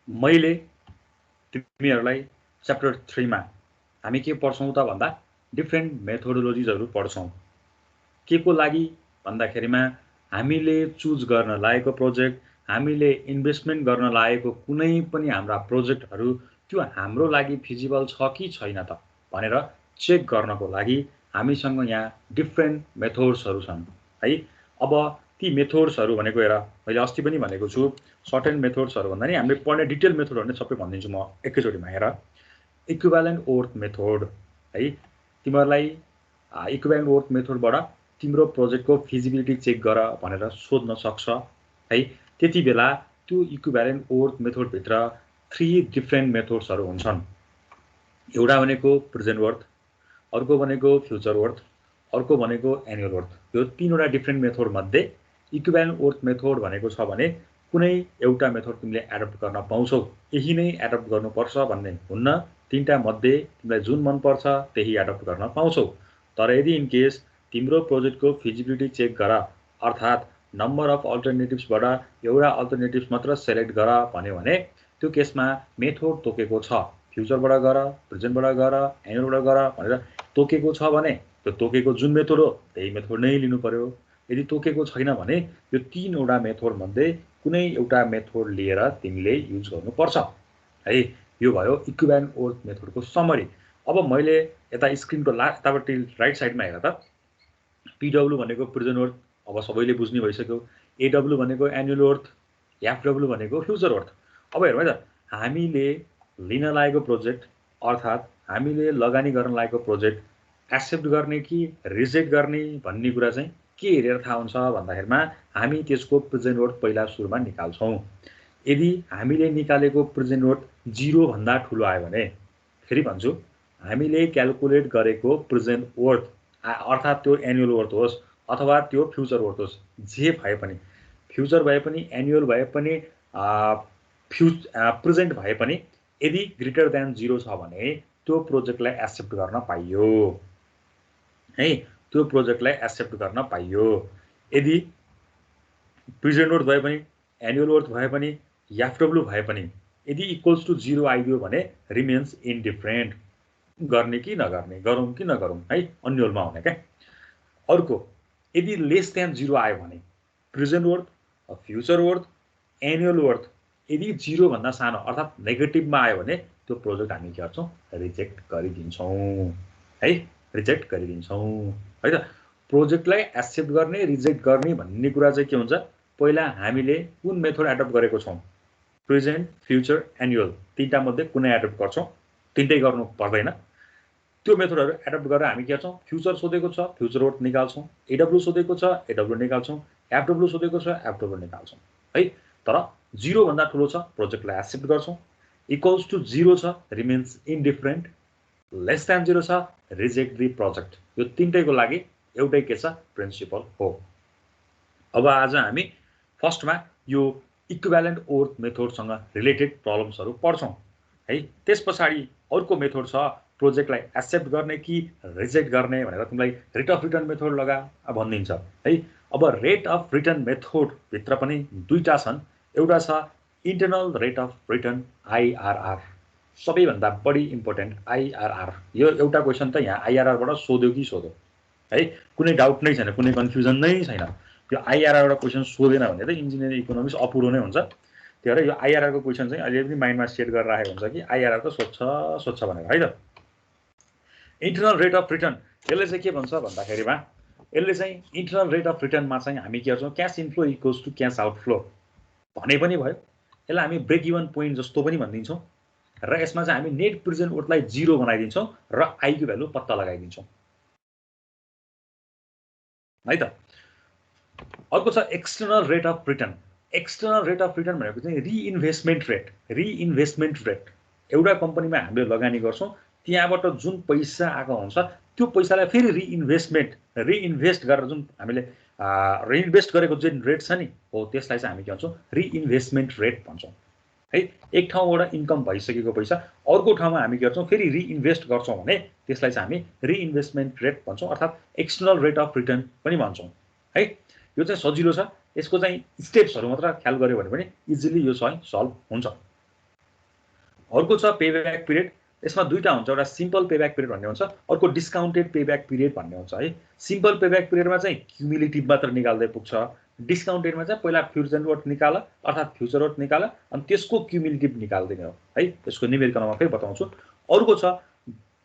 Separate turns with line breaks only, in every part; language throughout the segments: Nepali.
मैले तिमीहरूलाई च्याप्टर 3 मा हामी के पढ्छौं त भन्दा डिफरेन्ट मेथोडोलोजिजहरु पढ्छौं। के को लागि भन्दाखेरिमा हामीले चुज गर्न लागेको प्रोजेक्ट, हामीले इन्भेस्टमेन्ट गर्न लागेको कुनै पनि हाम्रा प्रोजेक्टहरु त्यो हाम्रो लागि फिजिबल छ कि छैन त भनेर चेक गर्नको लागि हामीसँग यहाँ डिफरेन्ट मेथड्सहरु छन् है। अब ती मेथड्सहरु भनेको हेर मैले अस्ति पनि भनेको छु सर्ट एन्ड मेथड्सहरु भन्दा नि हामीले पढ्ने डिटेल मेथडहरु नै सबै भनिदिन्छु म एकैचोटीमा हेर। इक्विभ्यालेन्ट वर्थ मेथड है, तिमीहरूलाई इक्विभ्यालेन्ट वर्थ मेथडबाट तिम्रो प्रोजेक्टको फिजिबिलिटी चेक गर भनेर सोध्न सक्छ है। त्यति बेला त्यो इक्विभ्यालेन्ट वर्थ मेथड भित्र 3 डिफरेन्ट मेथड्सहरु हुन्छन्। एउटा भनेको प्रेजेन्ट वर्थ, अर्को भनेको फ्युचर वर्थ, अर्को भनेको एनुअल वर्थ। यो तीनवटा डिफरेन्ट मेथड मध्ये इक्विभ्यालेन्ट वर्थ मेथड भनेको छ भने कुनै एउटा मेथड तिमीले एडप्ट गर्न पाउँछौ, यही नै एडप्ट गर्नुपर्छ भन्ने हुन्न। तीनटा मध्ये तिमीलाई जुन मन पर्छ त्यही एडप्ट गर्न पाउँछौ। तर यदि इन केस तिम्रो प्रोजेक्टको फिजिबिलिटी चेक गर अर्थात् नम्बर अफ अल्टरनेटिभ्सबाट एउटा अल्टरनेटिभ्स मात्र सेलेक्ट गर भन्यो भने त्यो केसमा मेथड तोकेको छ, फ्युचरबाट गर, प्रेजेन्टबाट गर, एनुअलबाट गर भनेर तोकेको छ भने त्यो तोकेको जुन मेथड हो त्यही मेथड नै लिनु पर्यो। यदि तोकेको छैन भने यो तीनवटा मेथड मध्ये कुनै एउटा मेथड लिएर तिमीले युज गर्नुपर्छ है। यो भयो इक्विभ्यालेन्ट वर्थ मेथडको समरी। अब मैले यता स्क्रिनको यतापट्टि राइट साइडमा हेर त, पीडब्ल्यू भनेको प्रेजेन्ट वर्थ अब सबैले बुझ्ने भइसक्यो, एडब्ल्यू भनेको एनुअल वर्थ, एफडब्ल्यू भनेको फ्युचर वर्थ। अब हेरौँ है त, हामीले लिन लागेको प्रोजेक्ट अर्थात् हामीले लगानी गर्न लागेको प्रोजेक्ट एक्सेप्ट गर्ने कि रिजेक्ट गर्ने भन्ने कुरा चाहिँ के हेरेर थाहा हुन्छ भन्दाखेरिमा हामी त्यसको प्रेजेन्ट वर्थ पहिला सुरुमा निकाल्छौं। यदि हामीले निकालेको प्रेजेन्ट वर्थ 0 भन्दा ठूलो आयो भने, फेरि भन्छु, हामीले क्याल्कुलेट गरेको प्रेजेन्ट वर्थ अर्थात् त्यो एनुअल वर्थ होस् अथवा त्यो फ्युचर वर्थ होस्, जे भए पनि, फ्युचर भए पनि एनुअल भए पनि प्रेजेन्ट भए पनि यदि ग्रेटर देन 0 छ भने त्यो प्रोजेक्टलाई एक्सेप्ट गर्न पाइयो है। त्यो प्रोजेक्टलाई एक्सेप्ट गर्न पाइयो। यदि प्रेजेन्ट वर्थ भए पनि एनुअल वर्थ भए पनि एफडब्ल्यू भए पनि यदि इक्वल्स टु 0 आइदियो भने रिमेन्स इन्डिफरेन्ट, गर्ने कि नगर्ने, गरौँ कि नगरौँ है, अन्यलमा हुने क्या। अर्को यदि लेस देन 0 आयो भने present worth, future worth, annual worth यदि 0 भन्दा सानो अर्थात् नेगेटिभमा आयो भने त्यो प्रोजेक्ट हामी के गर्छौं, रिजेक्ट गरिदिन्छौं है, रिजेक्ट गरिदिन्छौं है त। प्रोजेक्टलाई एक्सेप्ट गर्ने रिजेक्ट गर्ने भन्ने कुरा चाहिँ के हुन्छ, पहिला हामीले कुन मेथड एडप्ट गरेको छौं, प्रेजेन्ट, फ्युचर, एनुअल तीनटा मध्ये कुनै एडप्ट गर्छौं, तीनटै गर्नु पर्दैन। त्यो मेथडहरु एडप्ट गरेर हामी के गर्छौं, फ्युचर सोधेको छ फ्युचर वर्थ निकाल्छौं, एडब्ल्यू सोधेको छ एडब्ल्यू निकाल्छौं, एफडब्ल्यू सोधेको छ एफडब्ल्यू निकाल्छौं है। तर 0 भन्दा ठूलो छ प्रोजेक्टलाई एक्सेप्ट गर्छौं, इक्वल्स टु 0 छ रिमेन्स इन्डिफरेन्ट, लेस देन 0 छ रिजेक्ट द प्रोजेक्ट। यो तीनटैको लागि एउटै के छ, प्रिन्सिपल हो। अब आज हामी फर्स्टमा यो इक्विभ्यालेन्ट वर्थ मेथडसँग रिलेटेड प्रब्लम्सहरु पढ्छौं है। त्यसपछाडी अर्को मेथड छ प्रोजेक्टलाई एक्सेप्ट गर्ने कि रिजेक्ट गर्ने भनेर तिमीलाई रेट अफ रिटर्न मेथड लगा भनिदिन्छ है। अब रेट अफ रिटर्न मेथड भित्र पनि दुईटा छन्। एउटा छ internal rate of return IRR, सबैभन्दा बढी इम्पोर्टेन्ट आईआरआर। यो एउटा क्वेशन त यहाँ आईआरआर बाट सोध्यो कि सोध्यो है, कुनै डाउट नै छैन, कुनै कन्फ्युजन नै छैन। यो आईआरआर बाट क्वेशन सोधेन भने त इन्जिनियरिङ इकोनोमिक्स अपुरो नै हुन्छ। त्यही भएर यो आईआरआर को क्वेशन चाहिँ अहिले पनि माइन्डमा सेट गरेर राखेको हुन्छ कि आईआरआर त सोध्छ भनेर है त। इन्टरनल रेट अफ रिटर्न यसले चाहिँ के भन्छ भन्दाखेरिमा, यसले चाहिँ इन्टरनल रेट अफ रिटर्नमा चाहिँ हामी के गर्छौं, cash inflow equals to cash outflow भने पनि भयो। यसलाई हामी ब्रेक इभन पोइन्ट जस्तो पनि भनिदिन्छौं र यसमा चाहिँ हामी नेट प्रेजेन्ट वर्थलाई 0 बनाइदिन्छौं र आई को भ्यालु पत्ता लगाइदिन्छौं है त। अर्को छ external rate of return. External rate of return भनेको चाहिँ रिइन्भेस्टमेन्ट रेट। रिइन्भेस्टमेन्ट रेट एउटा कम्पनीमा हामीले लगानी गर्छौं, त्यहाँबाट जुन पैसा आएको हुन्छ त्यो पैसालाई फेरि रिइन्भेस्ट गरेर जुन हामीले रिइन्भेस्ट गरेको जुन रेट छ नि हो त्यसलाई चाहिँ हामी के भन्छौं, रिइन्भेस्टमेन्ट रेट भन्छौं है। एक ठाउँबाट इन्कम भइसकेको पैसा अर्को ठाउँमा हामी के गर्छौं, फेरि रिइन्भेस्ट गर्छौं भने त्यसलाई चाहिँ हामी रिइन्भेस्टमेन्ट रेट भन्छौं अर्थात् एक्सटर्नल रेट अफ रिटर्न पनि भन्छौं है। यो चाहिँ सजिलो छ, यसको चाहिँ स्टेप्सहरु मात्र ख्याल गर्यो भने पनि इजिली यो चाहिँ सल्भ हुन्छ। अर्को छ पेब्याक पिरियड। यसमा दुईटा हुन्छ, एउटा सिम्पल पेब्याक पिरियड भन्ने हुन्छ, अर्को डिस्काउन्टेड पेब्याक पिरियड भन्ने हुन्छ है। सिम्पल पेब्याक पिरियडमा चाहिँ क्युमुलेटिभ मात्र निकाल्दै पुग्छ। डिस्काउन्टेडमा चाहिँ पहिला फ्युचर वर्थ निकाल, अर्थात् फ्युचर वर्थ निकाल, अनि त्यसको क्युमुलेटिभ निकाल्दिने हो है। यसको न्युमेरिकलमा फेरि बताउँछु। अर्को छ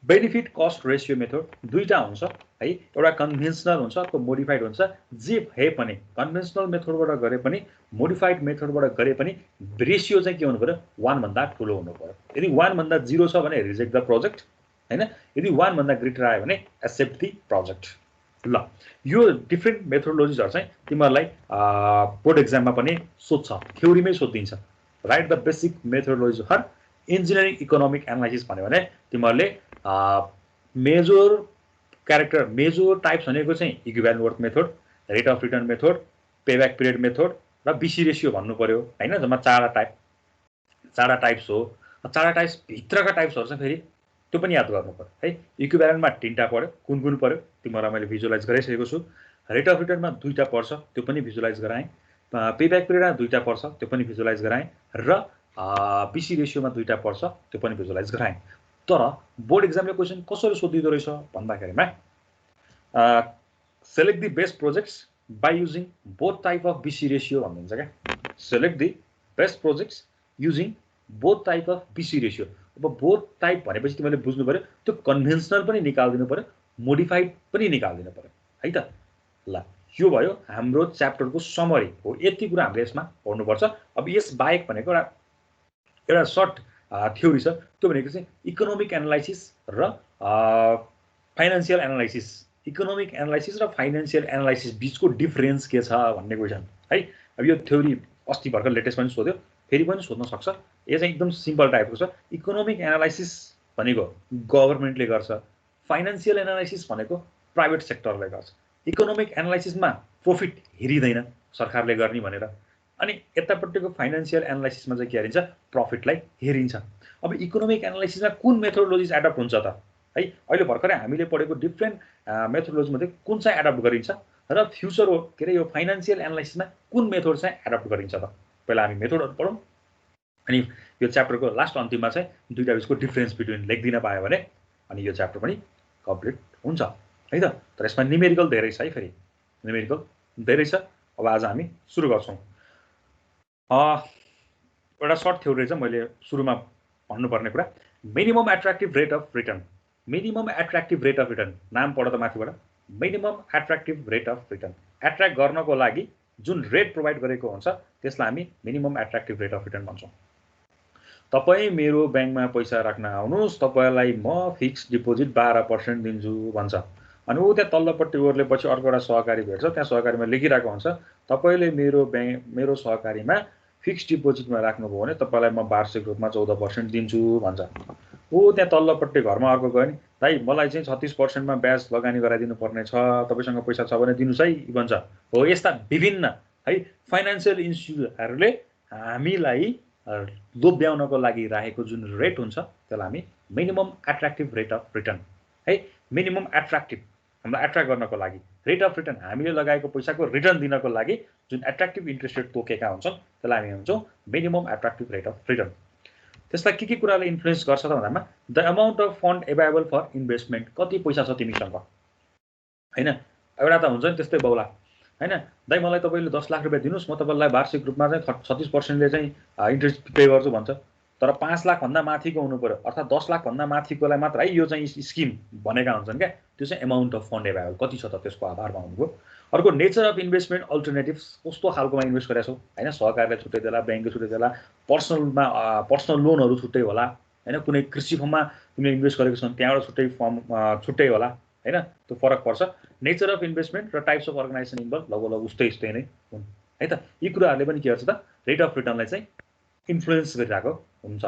बेनिफिट कस्ट रेसियो मेथड। दुईटा हुन्छ है, एउटा कन्भेन्सनल हुन्छ, अर्को मोडिफाइड हुन्छ। जे भए पनि कन्भेन्सनल मेथडबाट गरे पनि मोडिफाइड मेथडबाट गरे पनि रेसियो चाहिँ के हुनु पर्यो, 1 भन्दा ठुलो हुनु पर्यो। यदि 1 भन्दा 0 छ भने रिजेक्ट द प्रोजेक्ट हैन, यदि 1 भन्दा ग्रेटर आयो भने एक्सेप्ट द प्रोजेक्ट। ल, यो डिफ्रेन्ट मेथोडोलोजिजहरु चाहिँ तिमीहरुलाई बोर्ड एक्जाममा पनि सोध्छ, थ्योरीमै सोधिन्छ। Write the basic methodology for engineering economic analysis भन्यो भने तिमीहरुले मेजर क्यारेक्टर, मेजर टाइप्स भनेको चाहिँ equivalent worth method, rate of return method, payback period method र बीसी रेशियो भन्नु पर्यो हैन। जम्मा चारवटा टाइप्स हो। चारवटा टाइप्स भित्रका टाइप्सहरु चाहिँ फेरि त्यो पनि याद गर्नु पर्यो है। इक्विभ्यालेन्टमा 3टा पर्यो, कुन पर्यो तिमीहरुलाई मैले भिजुअलाइज गराइसकेको छु। रेट अफ रिटर्नमा 2टा पर्छ, त्यो पनि भिजुअलाइज गराएँ। पेब्याक पिरियडमा 2टा पर्छ, त्यो पनि भिजुअलाइज गराएँ। र बीसी रेशियोमा 2टा पर्छ, त्यो पनि भिजुअलाइज गराएँ। तर बोर्ड एक्जामले क्वेशन कसरी सोधिदो रहेछ भन्दाखेरिमा select the best projects by using both type of BC ratio भनिन्छ क्या। Select the best projects using both type of BC ratio. अब बोथ टाइप भनेपछि तिमीले बुझ्नु पर्यो त्यो कन्भेन्सनल पनि निकाल्दिनु पर्यो, मोडिफाइड पनि निकाल्दिनु पर्यो है त। ल, यो भयो हाम्रो च्याप्टरको समरी हो। यति कुरा हामीले यसमा पढ्नुपर्छ। अब यस बाहेक भनेको एउटा सर्ट थ्योरी छ, त्यो भनेको चाहिँ इकोनोमिक एनालाइसिस र फाइनान्शियल एनालाइसिस। इकोनोमिक एनालाइसिस र फाइनान्शियल एनालाइसिस बीचको डिफरेन्स के छ भन्ने क्वेशन है। अब यो थ्योरी अस्ति भर्खर लेटेस्ट पनि सोध्यो, फेरि पनि सोध्न सक्छ। यो चाहिँ एकदम सिम्पल टाइपको छ। इकोनोमिक एनालाइसिस भनेको गभर्नमेन्टले गर्छ, फाइनान्शियल एनालाइसिस भनेको प्राइभेट सेक्टरले गर्छ। इकोनोमिक एनालाइसिसमा प्रॉफिट हेरिदैन सरकारले गर्ने भनेर, अनि यतापट्टिको फाइनान्शियल एनालाइसिसमा चाहिँ के हेरिन्छ, प्रॉफिटलाई हेरिन्छ। अब इकोनोमिक एनालाइसिसमा कुन मेथोडोलोजिज एडप्ट हुन्छ त है। अहिले भर्खरै हामीले पढेको डिफ्रेन्ट मेथोडोलोजी मध्ये कुन चाहिँ एडप्ट गरिन्छ र फ्युचर हो के अरे यो फाइनान्शियल एनालाइसिसमा कुन मेथड चाहिँ एडप्ट गरिन्छ त। पहिला हामी मेथडहरु पढौँ, अनि यो च्याप्टरको लास्ट अन्तिममा चाहिँ दुईटा बीचको डिफरेन्स बिट्विन लेख्दिन पायो भने अनि यो च्याप्टर पनि कम्प्लिट हुन्छ है त। तर यसमा न्युमेरिकल धेरै छ है, फेरि न्युमेरिकल धेरै छ। अब आज हामी सुरु गर्छौं। एउटा सर्ट थ्योरी छ, मैले सुरुमा भन्नुपर्ने कुरा, minimum attractive rate of return. Minimum attractive rate of return, नाम पढ त माथिबाट, minimum attractive rate of return. Attract गर्नको लागि जुन रेट प्रोभाइड गरेको हुन्छ त्यसलाई हामी minimum attractive rate of return भन्छौँ। तपाई मेरो ब्याङ्कमा पैसा राख्न आउनुस्, तपाईलाई म फिक्स डिपोजिट 12% दिन्छु भन्छ। अनि ऊ त्यहाँ तल्लोपट्टि ओर्लेपछि अर्को एउटा सहकारी भेट्छ, त्यहाँ सहकारीमा लेखिरहेको हुन्छ तपाईले मेरो सहकारीमा फिक्स डिपोजिटमा राख्नुभयो भने तपाईलाई म वार्षिक रूपमा 14% दिन्छु भन्छ। ऊ त्यहाँ तल्लोपट्टि घरमा अर्को गयो नि, दाइ मलाई चाहिँ 36% मा ब्याज लगानी गराइदिनु पर्ने छ, तपाईसँग पैसा छ भने दिनुस् है भन्छ। हो, यस्ता विभिन्न है फाइनान्शियल इन्स्टिट्युटहरुले हामीलाई लोभ्याउनको लागि राखेको जुन रेट हुन्छ त्यसलाई हामी minimum attractive rate of return है। मिनिमम एट्र्याक्टिभ, हामीलाई एट्र्याक्ट गर्नको लागि, रेट अफ रिटर्न हामीले लगाएको पैसाको रिटर्न दिनको लागि जुन एट्र्याक्टिभ इन्ट्रेस्ट रेट तोकेका हुन्छन् त्यसलाई हामी भन्छौँ minimum attractive rate of return. त्यसलाई के कुराले इन्फ्लुएन्स गर्छ त भन्दामा the amount of fund available for investment. कति पैसा छ तिमीसँग हैन। एउटा त हुन्छ नि त्यस्तै बौला हैन, दाइ मलाई तपाईले 10 लाख रुपैयाँ दिनुस्, म तपाईलाई वार्षिक रूपमा चाहिँ 36% ले चाहिँ इन्ट्रेस्ट पे गर्छु भन्छ। तर 5 लाख भन्दा माथिको हुनु पर्यो, अर्थात् 10 लाख भन्दा माथिकोलाई मात्र है यो चाहिँ स्किम भनेका हुन्छन् क्या। त्यो चाहिँ अमाउन्ट अफ फन्ड एभाइलेबल कति छ त त्यसको आधारमा हुनुभयो। अर्को नेचर अफ इन्भेस्टमेन्ट अल्टरनेटिभ्स, कस्तो खालकोमा इन्भेस्ट गरेका छौ हैन। सहकारीले छुट्टै देला, ब्याङ्कले छुट्टै देला, पर्सनल लोनहरु छुट्टै होला हैन, कुनै कृषि फर्ममा तिमीले इन्भेस्ट गरेको छौ त्यहाँबाट छुट्टै फर्म छुट्टै होला हैन, त्यो फरक पर्छ। नेचर अफ इन्भेस्टमेन्ट र टाइप्स अफ अर्गनाइजेसन इन्भल्भ लगभग उस्तै नै हुन् है त। यी कुराहरूले पनि के गर्छ त रेट अफ रिटर्नलाई चाहिँ इन्फ्लुएन्स गरिरहेको हुन्छ।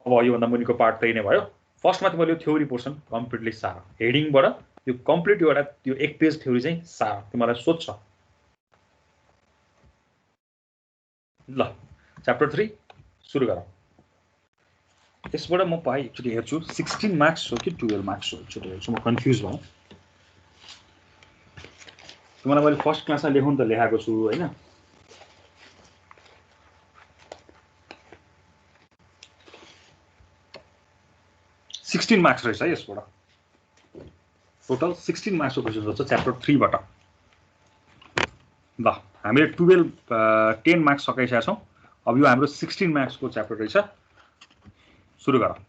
अब योभन्दा मुनिको पार्ट त्यही नै भयो। फर्स्टमा तिमीले यो थ्योरी पोर्सन कम्प्लिटली सार, हेडिङबाट यो कम्प्लिट एउटा त्यो 1 पेज थ्योरी चाहिँ सार तिमीलाई सोध्छ। ल, च्याप्टर 3 सुरु गरौँ। यसबाट म पाइ एकचोटि हेर्छु 16 मार्क्स हो कि 12 मार्क्स हो, एकचोटि हेर्छु, म कन्फ्युज भएँ। तिमीलाई मैले फर्स्ट क्लासमा लेखौँ त लेखाएको छु हैन। 16 मार्क्स रहेछ है यसबाट टोटल 16 मार्क्सको क्वेसन छ च्याप्टर 3 बाट ल हामीले 10 मार्क्स सकाइसकेका छौं अब यो हाम्रो 16 मार्क्सको च्याप्टर रहेछ सुरु गरौँ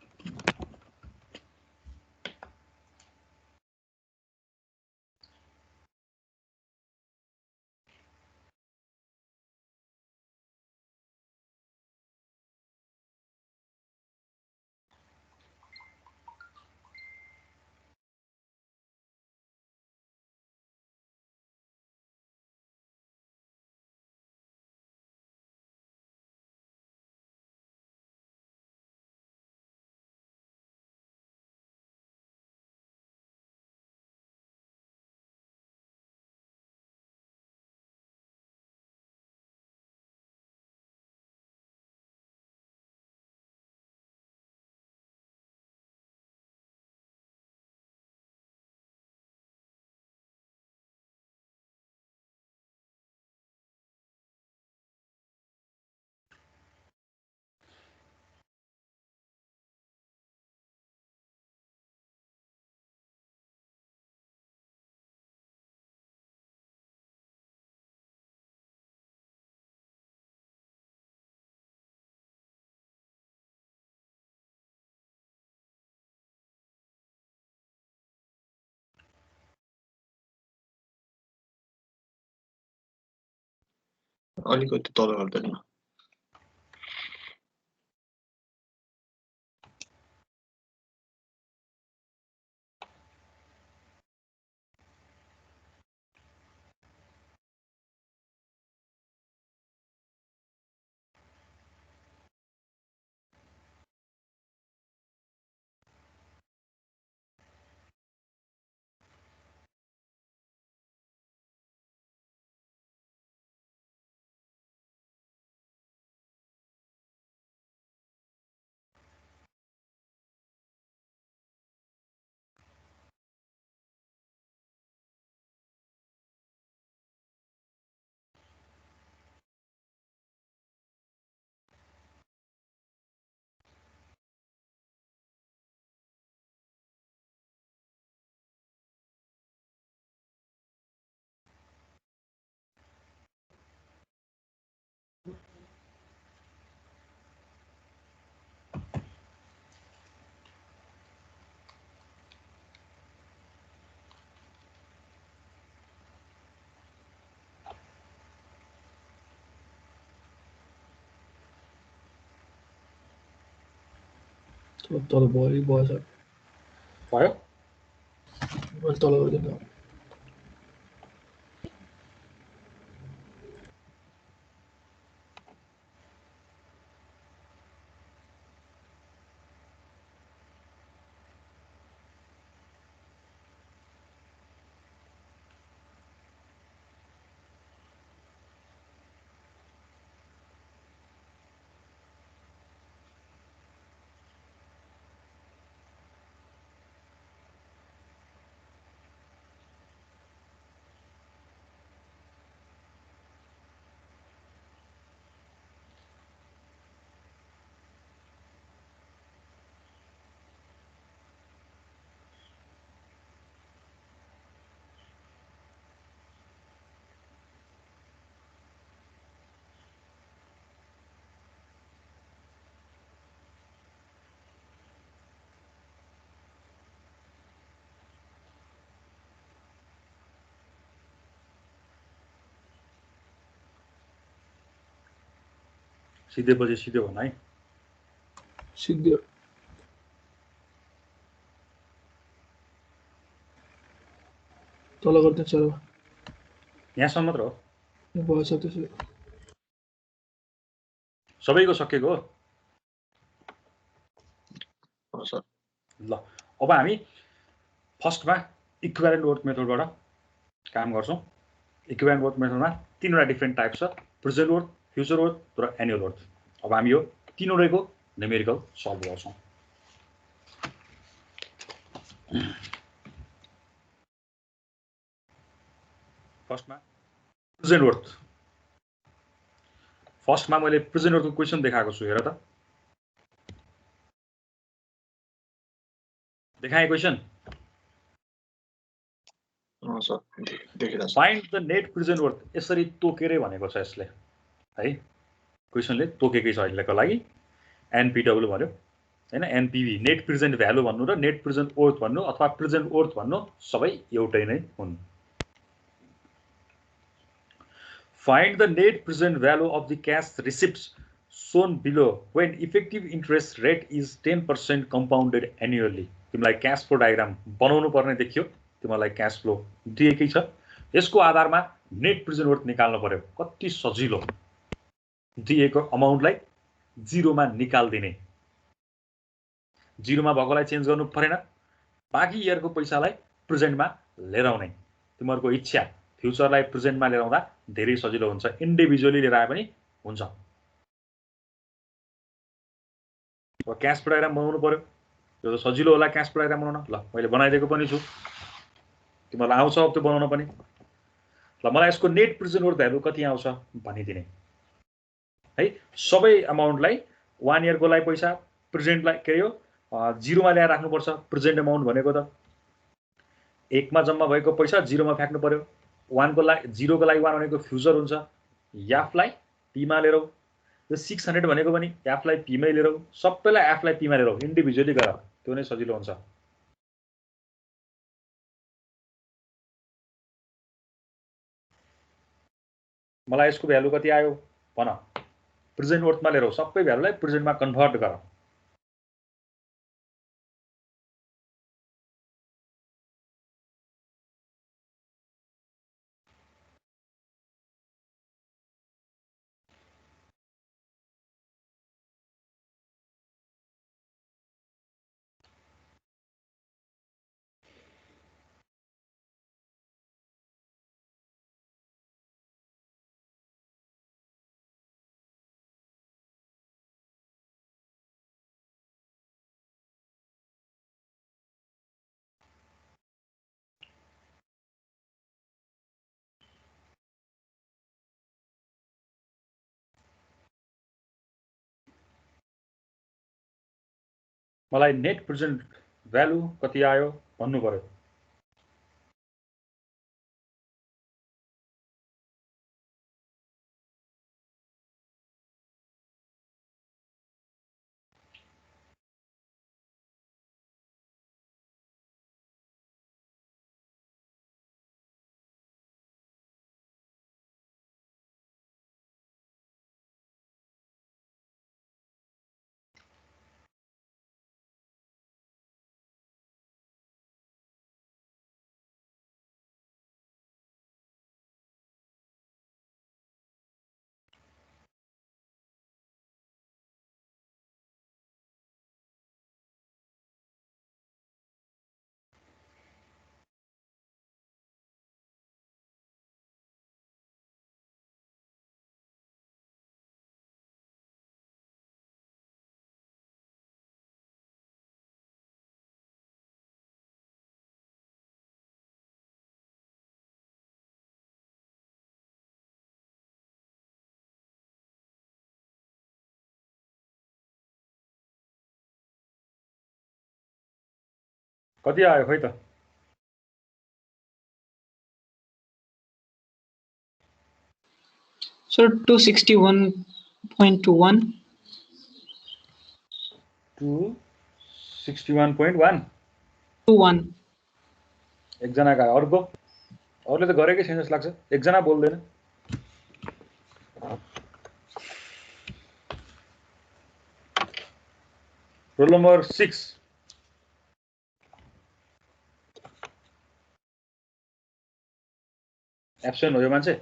अलिकति तल गर्दैन
तल भयो सर
भयो
मैले तल गर्दैन
सिधेपछि सिधे भन है
सिद्धि तल गर्दैन सर
यहाँसम्म मात्र हो
भयो सर त्यसो
सबैको सकेको हो
सर
ल अब हामी फर्स्टमा इक्विभ्यालेन्ट वर्क मेथडबाट काम गर्छौं इक्विभ्यालेन्ट वर्क मेथडमा तीनवटा डिफरेन्ट टाइप छ प्रेजेन्ट वर्क फ्युचर वर्क र एनुअल वर्क अब हामी यो तीनवटैको न्युमेरिकल सल्भ गर्छौं फर्स्टमा प्रेजेन्ट वर्क फर्स्टमा मैले प्रेजेन्ट वर्कको क्वेसन देखाएको छु हेर त देखाएँ क्वेसन?
सर देखिरहेको छ।
Find the net present worth. यसरी तोकेरै भनेको छ यसले है, क्वेसनले तोकेकै छ अहिलेको लागि। एनपिडब्ल्यू भन्यो हैन, एनपिभी नेट प्रेजेन्ट भ्यालु भन्नु र नेट प्रेजेन्ट वर्थ भन्नु अथवा प्रेजेन्ट वर्थ भन्नु सबै एउटै नै हुन्। Find the net present value of the cash receipts Son below when effective interest rate is 10% compounded annually. तिमीलाई क्यास फ्लो डायग्राम बनाउनु पर्ने देखियो, तिमीलाई क्यास फ्लो दिएकै छ, यसको आधारमा नेट प्रेजेन्ट वर्थ निकाल्नु पर्यो। कति सजिलो, दिएको अमाउन्टलाई जिरोमा निकाल्दिने, जिरोमा भएकोलाई चेन्ज गर्नु परेन, बाँकी इयरको पैसालाई प्रेजेन्टमा लिएर आउने। तिमीहरूको इच्छा फ्युचरलाई प्रेजेन्टमा लिएर आउँदा धेरै सजिलो हुन्छ, इन्डिभिजुअली लिएर आए पनि हुन्छ। अब क्यास फ्लो डायग्राम बनाउनु पर्यो, यो त सजिलो होला क्यास फ्लो डायग्राम बनाउन। ल मैले बनाइदिएको पनि छु, तिमीहरूलाई आउँछ अब त्यो बनाउन पनि। ल मलाई यसको नेट प्रेजेन्ट वर्थ भ्यालु कति आउँछ भनिदिने है। सबै अमाउन्टलाई 1 इयरको लागि पैसा प्रेजेन्टलाई के यो जिरोमा ल्याएर राख्नुपर्छ। प्रेजेन्ट अमाउन्ट भनेको त 1 मा जम्मा भएको पैसा जिरोमा फ्याक्नु पर्यो। 1 को लागि 0 को लागि 1 भनेको फ्युचर हुन्छ, एफलाई पीमा लिएर आऊ। यो 600 भनेको पनि एफलाई पीमै लिएर आऊ, सबैलाई एफलाई पीमा लिएर आऊ, इन्डिभिजुअली गर, त्यो नै सजिलो हुन्छ। मलाई यसको भ्यालु कति आयो भन, प्रेजेन्ट वर्थमा लिएर आऊ, सबै भ्यालुलाई प्रेजेन्टमा कन्भर्ट गर। मलाई नेट प्रेजेन्ट भ्यालु कति आयो भन्नु पर्यो। कति आयो खै त?
सर 261.1
261.1
21
एकजनाको आयो। अर्को अरूले त गरेकै छैन जस्तो लाग्छ, एकजना बोल्दैन। रोल नम्बर 6 एब्सेन्ट हो यो मान्छे,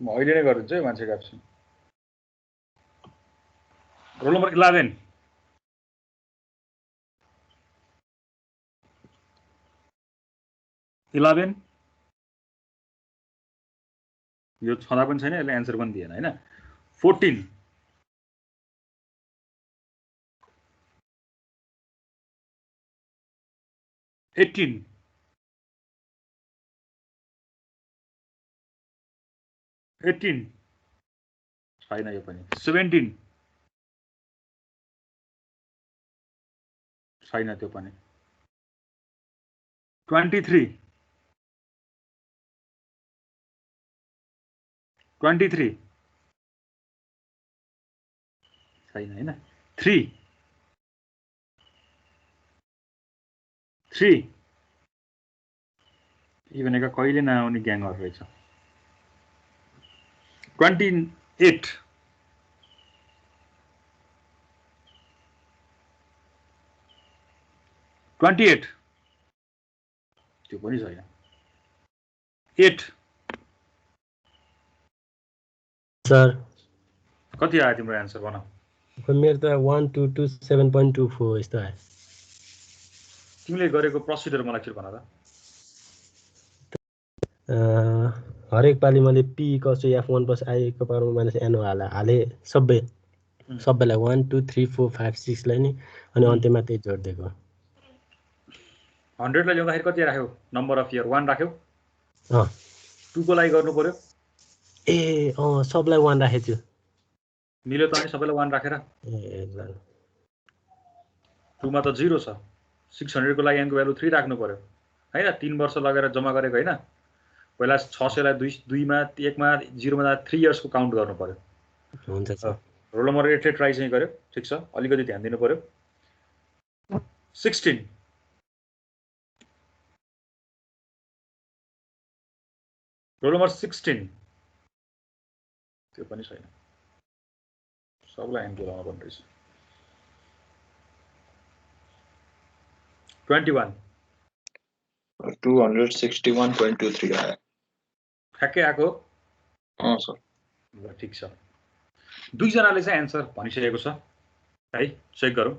म अहिले नै गरिदिन्छु यो मान्छेको एब्सेन्ट। रोल नम्बर 11 11 यो छँदा पनि छैन, यसले एन्सर पनि दिएन हैन। 14 18 18 छैन यो पनि। 17 छैन त्यो पनि 23 छैन हैन 3 यी भनेको कहिले नआउने ग्याङहरु रहेछ 28 त्यो पनि छैन 8
सर
कति आयो तिम्रो आन्सर भन
मेरो त 1227.24 यस्तो आयो
तिमीले गरेको प्रोसिडर मलाई के भन त
हरेक पालि मैले पी कसो f1 + i को पावरमा माइनस n हाले सबैलाई 1 2 3 4 5 6 लाई नि अनि अन्त्यमा त्यही जोड दिएको
100 लाई ल्याउँदाखेरि कति राख्यौ नम्बर अफ इयर 1 राख्यौ 2 को लागि गर्नु पर्यो
ए सबलाई 1 राखेछु
मिल्यो त अनि सबैलाई 1 राखेर
ए ल
2 मा त 0 छ 600 को लागि n को भ्यालु 3 राख्नु पर्यो हैन 3 वर्ष लगेर जम्मा गरेको हैन पहिला 600 लाई 2 मा 1 मा 0 मा 3 इयर्स को काउन्ट गर्नु पर्यो
हुन्छ सर
रोल नम्बर 8 ले ट्राई चाहिँ गर्यो ठीक छ अलिकति ध्यान दिनु पर्यो 16 रोल नम्बर 16 त्यो पनि छैन सबलाई एन बोलाउनु पर्ने रहेछ 21
261.23 आयो
ठ्याक्कै आएको
सर
ल ठीक छ दुईजनाले चाहिँ आन्सर भनिसकेको छ है चेक गरौँ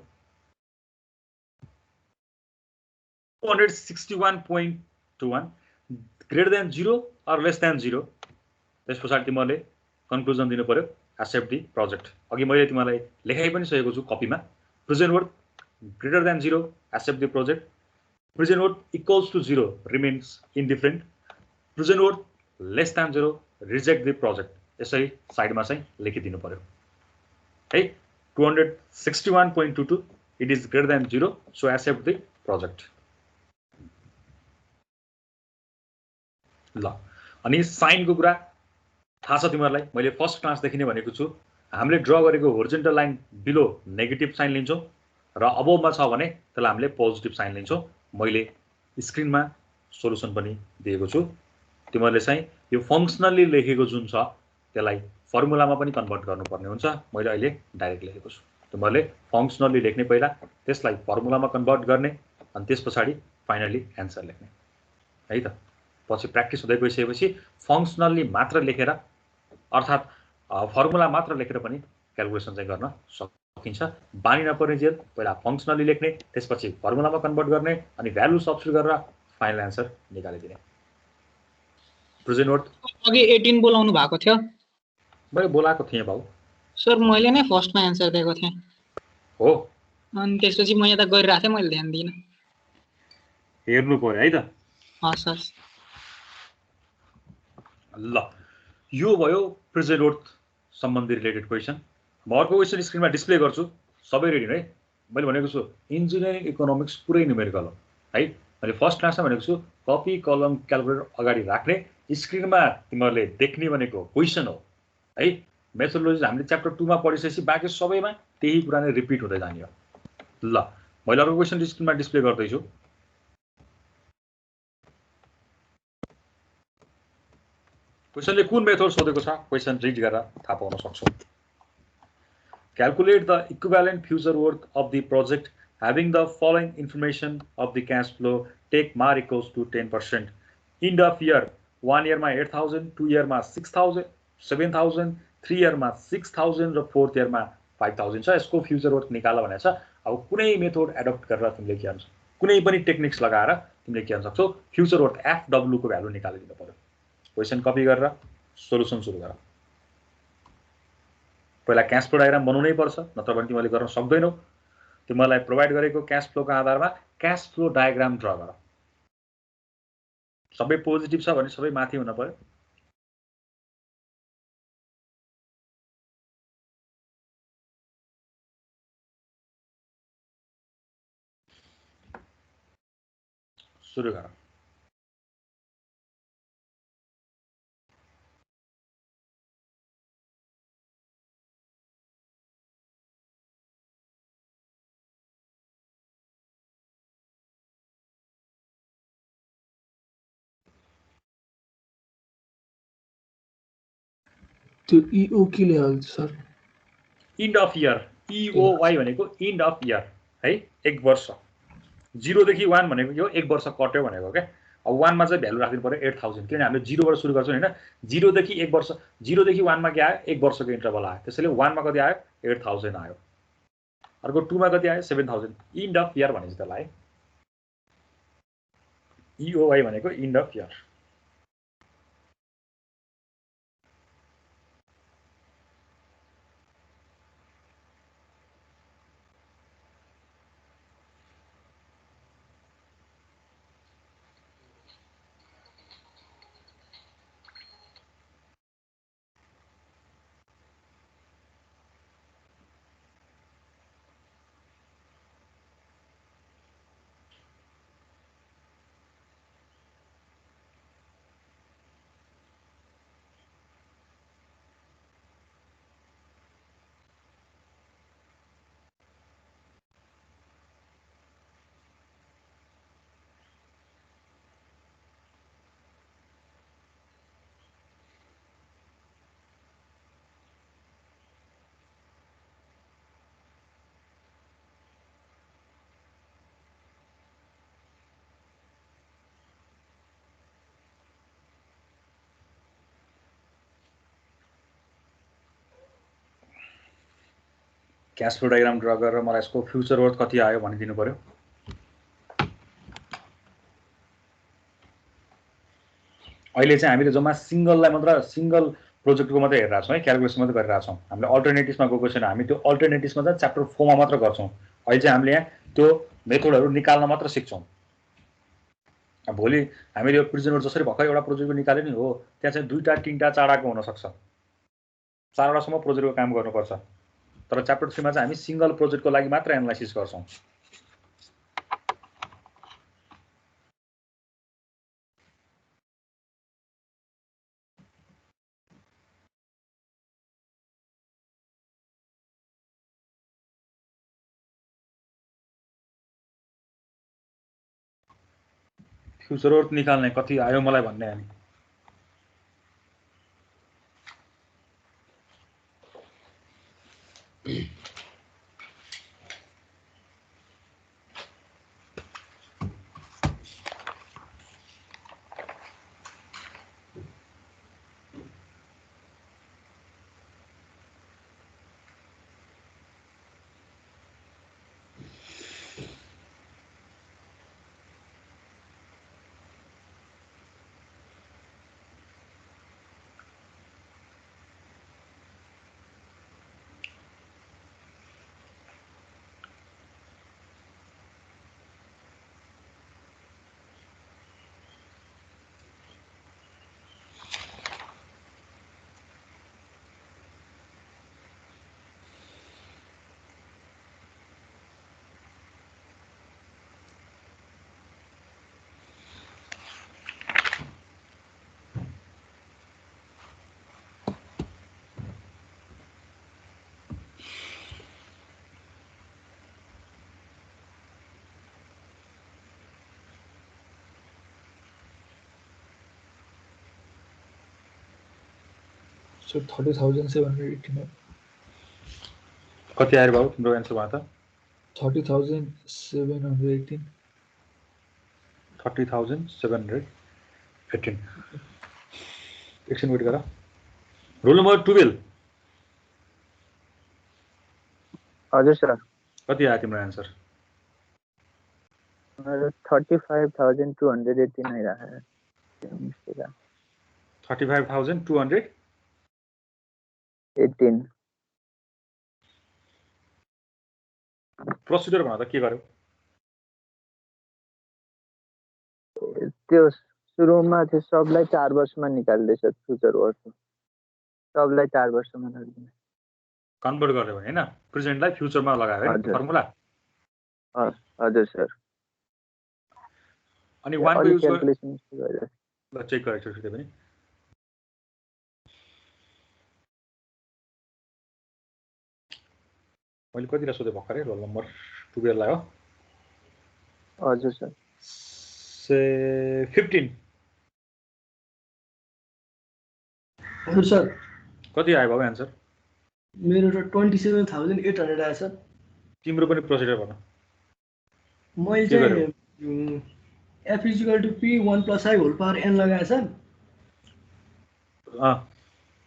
261.21 greater than 0 or less than 0 त्यस पछाडि तिमीहरूले कन्क्लुजन दिनु पर्यो एक्सेप्ट दि प्रोजेक्ट अघि मैले तिमीलाई लेखाइ पनि सकेको छु कपीमा present worth greater than 0 accept the project present worth equals to 0 remains indifferent present worth less than 0 reject the project यसरी साइडमा चाहिँ लेखिदिनु पर्यो है 261.22 it is greater than 0 so accept the project ल अनि साइनको कुरा थाहा छ तिमीहरूलाई मैले फर्स्ट क्लासदेखि नै भनेको छु हामीले ड्र गरेको horizontal line below negative sign लिन्छौँ र अबोभमा छ भने त्यसलाई हामीले पोजिटिभ साइन लिन्छौँ मैले स्क्रिनमा सोलुसन पनि दिएको छु तिमीहरूले चाहिँ यो फङ्सनल्ली लेखेको जुन छ त्यसलाई फर्मुलामा पनि कन्भर्ट गर्नुपर्ने हुन्छ मैले अहिले डाइरेक्ट लेखेको छु तिमीहरूले फङ्सनल्ली लेख्ने पहिला त्यसलाई फर्मुलामा कन्भर्ट गर्ने अनि त्यस पछाडि फाइनली एन्सर लेख्ने है त पछि प्र्याक्टिस हुँदै गइसकेपछि फङ्सनल्ली मात्र लेखेर अर्थात् फर्मुला मात्र लेखेर पनि क्यालकुलेसन चाहिँ गर्न सकिन्छ बानी नपर्ने जेल पहिला फङ्सनल्ली लेख्ने त्यसपछि फर्मुलामा कन्भर्ट गर्ने अनि भ्यालु सब्स्टिट्युट गरेर फाइनल एन्सर निकालिदिने प्रेजेन्ट वर्ड
अघि 18 बोलाउनु भएको थियो
मैले बोलाएको थिएँ भाउ
सर मैले नै फर्स्टमा एन्सर दिएको थिएँ
हो
अनि त्यसपछि म यता गरिरहेको थिएँ मैले ध्यान दिइनँ
हेर्नु पर्यो है त
हस् हस्
ल यो भयो प्रेजेन्ट वर्ड सम्बन्धी रिलेटेड क्वेसन म अर्को क्वेसन स्क्रिनमा डिस्प्ले गर्छु सबै रेडी है मैले भनेको छु इन्जिनियरिङ इकोनोमिक्स पुरै न्युमेरिकल हो है मैले फर्स्ट क्लासमा भनेको छु कपी कलम क्यालकुलेटर अगाडि राख्ने स्क्रिनमा तिमीहरूले देख्ने भनेको क्वेसन हो है मेथोडोलोजी हामीले च्याप्टर 2 मा पढिसकेपछि बाँकी सबैमा त्यही कुरा नै रिपिट हुँदै जाने हो ल मैले अर्को क्वेसन स्क्रिनमा डिस्प्ले गर्दैछु क्वेसनले कुन मेथड सोधेको छ क्वेसन रिड गरेर थाहा पाउन सक्छौ Calculate the equivalent future worth of the project having the following information of the cash flow. Take MAR equals to 10%. End of year 1 year मा 8,000, 2 year मा 6,000, 7,000, 3 year मा 6,000 र 4th year मा 5,000 छ यसको फ्युचर वर्थ निकाल भनेको छ अब कुनै मेथड एडप्ट गरेर तिमीले के गर्छौ कुनै पनि टेक्निक्स लगाएर तिमीले के गर्न सक्छौ फ्युचर वर्थ FW को भ्यालु निकालिदिनु पर्यो क्वेसन कपी गरेर सोलुसन सुरु गर पहिला क्याश फ्लो डायग्राम बनाउनै पर्छ नत्र भने तिमीले गर्न सक्दैनौ तिमीलाई प्रोवाइड गरेको क्याश फ्लो को आधारमा क्याश फ्लो डायग्राम ड्रा गर सबै पोजिटिभ छ भने सबै माथि हुन पर्यो सुरु गर।
त्यो EO के ले हाल्छ sir?
End of year, EOY भनेको इन्ड अफ इयर है, 1 वर्ष। 0 देखि 1 भनेको यो 1 वर्ष कट्यो भनेको क्या। अब 1 मा चाहिँ भ्यालु राख्नु पर्यो 8000, किनभने हामीले 0 बाट सुरु गर्छौं हैन। 0 देखि 1 वर्ष, 0 देखि 1 मा के आयो? 1 वर्षको इन्टरभल आयो। त्यसैले 1 मा कति आयो? 8000 आयो। अर्को 2 मा कति आयो? 7000। इन्ड अफ इयर भनिन्छ त्यसलाई। EOY भनेको end of year. Cash flow diagram draw गरेर मलाई यसको फ्युचर वर्थ कति आयो भनिदिनु पर्यो। अहिले चाहिँ हामीले जम्मा सिंगललाई मात्र, सिंगल प्रोजेक्टको मात्रै हेरिरहेको छौँ है, क्याल्कुलेसन मात्रै गरिरहेको छौँ। हामीले अल्टरनेटिभ्समा गएको छैन। हामी त्यो अल्टरनेटिभ्समा चाहिँ च्याप्टर 4 मा मात्र गर्छौँ। अहिले चाहिँ हामीले यहाँ त्यो मेथडहरू निकाल्न मात्र सिक्छौँ। अब भोलि हामीले यो प्रिजनर जसरी भर्खर एउटा प्रोजेक्टको निकाल्यो नि हो, त्यहाँ चाहिँ 2टा 3टा 4टाको हुन सक्छ। 4वटासम्म प्रोजेक्टको काम गर्नुपर्छ। तर च्याप्टर 3 मा चाहिँ हामी सिंगल प्रोजेक्टको लागि मात्र एनालाइसिस गर्छौँ। फ्युचर वर्थ निकाल्ने कति आयो मलाई भन्ने हामी।
सर 30,718
कति आयो बाबु तिम्रो एन्सर भयो त?
30,718
30,718। एकछिन वेट गर। रोल नम्बर 12
हजुर सर।
कति आयो तिम्रो एन्सर?
35,218 आइरहेको छ।
35,218। प्रोसिडर भन त के गर्यो?
त्यो सुरुमा चाहिँ सबलाई 4 वर्षमा निकाल्दैछ फ्युचर वर्ष। सबलाई 4 वर्षमा राख्दिने।
कन्भर्ट गर्यो भने हैन, प्रेजेन्टलाई फ्युचरमा लगायो है फर्मुला।
हजुर सर।
अनि 1 को
अलिक
युज गर
क्याल्कुलेसन गरेर
ल चेक गरेको छु पनि मैले कतिलाई सोधे भर्खरै रोल नम्बर 12 लाई हो
हजुर सर
से 15
हजुर सर
कति आयो बाबु आन्सर
मेरो त 27,800 आयो सर
तिम्रो पनि प्रोसिडर भन
मैले चाहिँ f = p 1 + i whole power n लगाएँ सर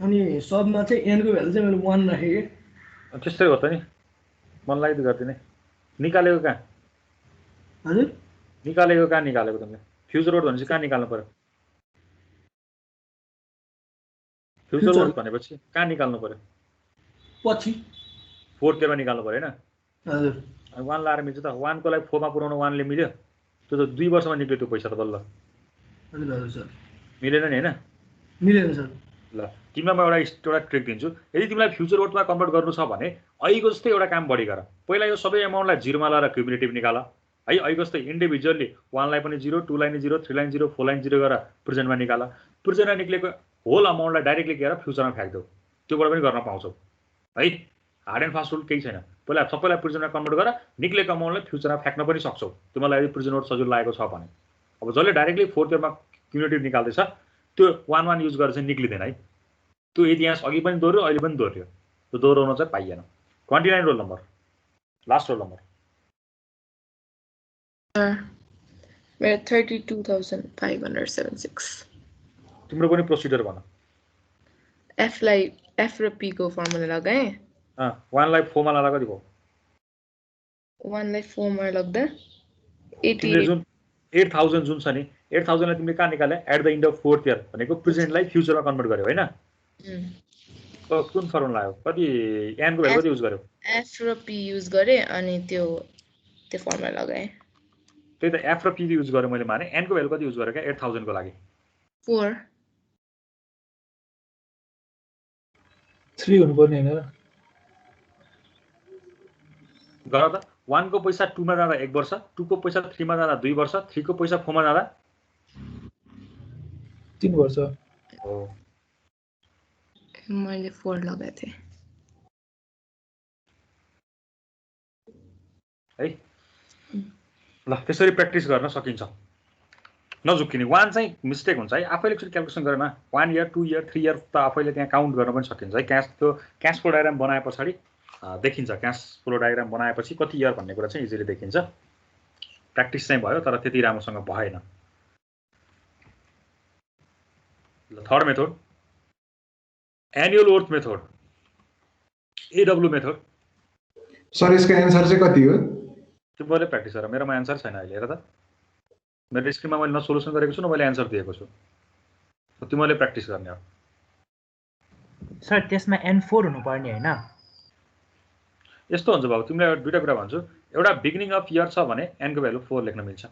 अनि सबमा चाहिँ n को भ्यालु चाहिँ मैले 1 राखेँ के
त्यस्तै हो त नि मन लागि गर्दिने निकालेको कहाँ
हजुर
निकालेको कहाँ निकालेको तिमीले फ्युचर वर्ड भनेपछि कहाँ निकाल्नु पर्यो फ्युचर वर्ड भनेपछि कहाँ निकाल्नु पर्यो
पछि
4 तिर निकाल्नु पर्यो हैन
हजुर
अनि 1 लाएर मिल्छ त 1 को लागि 4 मा पुराउन 1 ले मिल्यो त्यो त 2 वर्षमा निक्ल्यो त्यो पैसा त बल्ल
हजुर हजुर सर
मिलेन नि हैन
मिलेन सर
ल तिमीलाई म एउटा ट्रिक दिन्छु यदि तिमीलाई फ्युचर वर्डमा कन्भर्ट गर्नु छ भने अहिलेको जस्तै एउटा काम बढी गर पहिला यो सबै अमाउन्टलाई 0 मा लगाएर क्युमुलेटिभ निकाल है अहिलेको जस्तै इन्डिभिजुअली 1 लाई पनि 0 2 लाई नि 0 3 लाई 0 4 लाई 0 गरेर प्रेजेन्टमा निकाल प्रेजेन्टमा निक्लेको होल अमाउन्टलाई डाइरेक्टली गएर फ्युचरमा फ्याक्दौ त्योबाट पनि गर्न पाउँछौ है हार्ड एन्ड फास्ट रुल केही छैन पहिला सबैलाई प्रेजेन्टमा कन्भर्ट गर निक्लेको अमाउन्टलाई फ्युचरमा फ्याक्न पनि सक्छौ तिमीलाई यदि प्रेजेन्ट वर्ड सजिलो लागेको छ भने अब जसले डाइरेक्टली 4 तिरमा क्युमुलेटिभ निकाल्दैछ त्यो 1 युज गरेर चाहिँ निक्लिदैन है त्यो इतिहास अघि पनि दोहोर्यो अहिले पनि दोहोर्यो त्यो दोहोऱ्याउन चाहिँ पाइएन 29 roll number last roll number
मेरो 32,576
तिम्रो पनि प्रोसिडर भन
f लाई f र p को फर्मुला लगाए
1 लाई 4 मा लादा कति भयो
1 लाई 4 मा लाग्दा
तिमीले जुन 8000 जुन छ नि 8000 लाई तिमीले कहाँ निकाले at the end of 4th year भनेको प्रेजेन्टलाई फ्युचरमा कन्भर्ट गर्यौ हैन कुन फर्मुला आयो कति n को भ्यालु कति युज गर्यौ
f र p युज गरे अनि त्यो फर्मुला लगाए
त्यही त f र p युज गरे मैले माने n को भ्यालु कति युज गरे के 8000 को लागि
4
3 हुनुपर्ने हैन र
गर त 1 को पैसा 2 मा जाँदा 1 वर्ष 2 को पैसा 3 मा जाँदा 2 वर्ष 3 को पैसा 4 मा जाँदा
3 वर्ष
हो
मैले 4 लगाए थिए
है ल त्यसरी प्र्याक्टिस गर्न सकिन्छ नझुक्किने 1 चाहिँ मिस्टेक हुन्छ है आफैले एकचोटि क्याल्कुलेसन गरेन 1 इयर 2 इयर 3 इयर त आफैले त्यहाँ काउन्ट गर्न पनि सकिन्छ है क्याश फ्लो डायग्राम बनाए पछाडि देखिन्छ क्याश फ्लो डायग्राम बनाएपछि कति इयर भन्ने कुरा चाहिँ इजिली देखिन्छ प्र्याक्टिस चाहिँ भयो तर त्यति राम्रोसँग भएन ल third method annual worth method AW method
sir यसको एन्सर चाहिँ कति हो
तिमीले प्र्याक्टिस गर मेरोमा एन्सर छैन अहिले हेर त मेरो स्क्रिनमा मैले न सोलुसन गरेको छु न मैले एन्सर दिएको छु तिमीले प्र्याक्टिस गर्ने हो
सर त्यसमा n4 हुनुपर्ने हैन
यस्तो हुन्छ बाबु तिमीलाई दुईटा कुरा भन्छु एउटा बिगिनिङ अफ इयर छ भने n को भ्यालु 4 लेख्न मिल्छ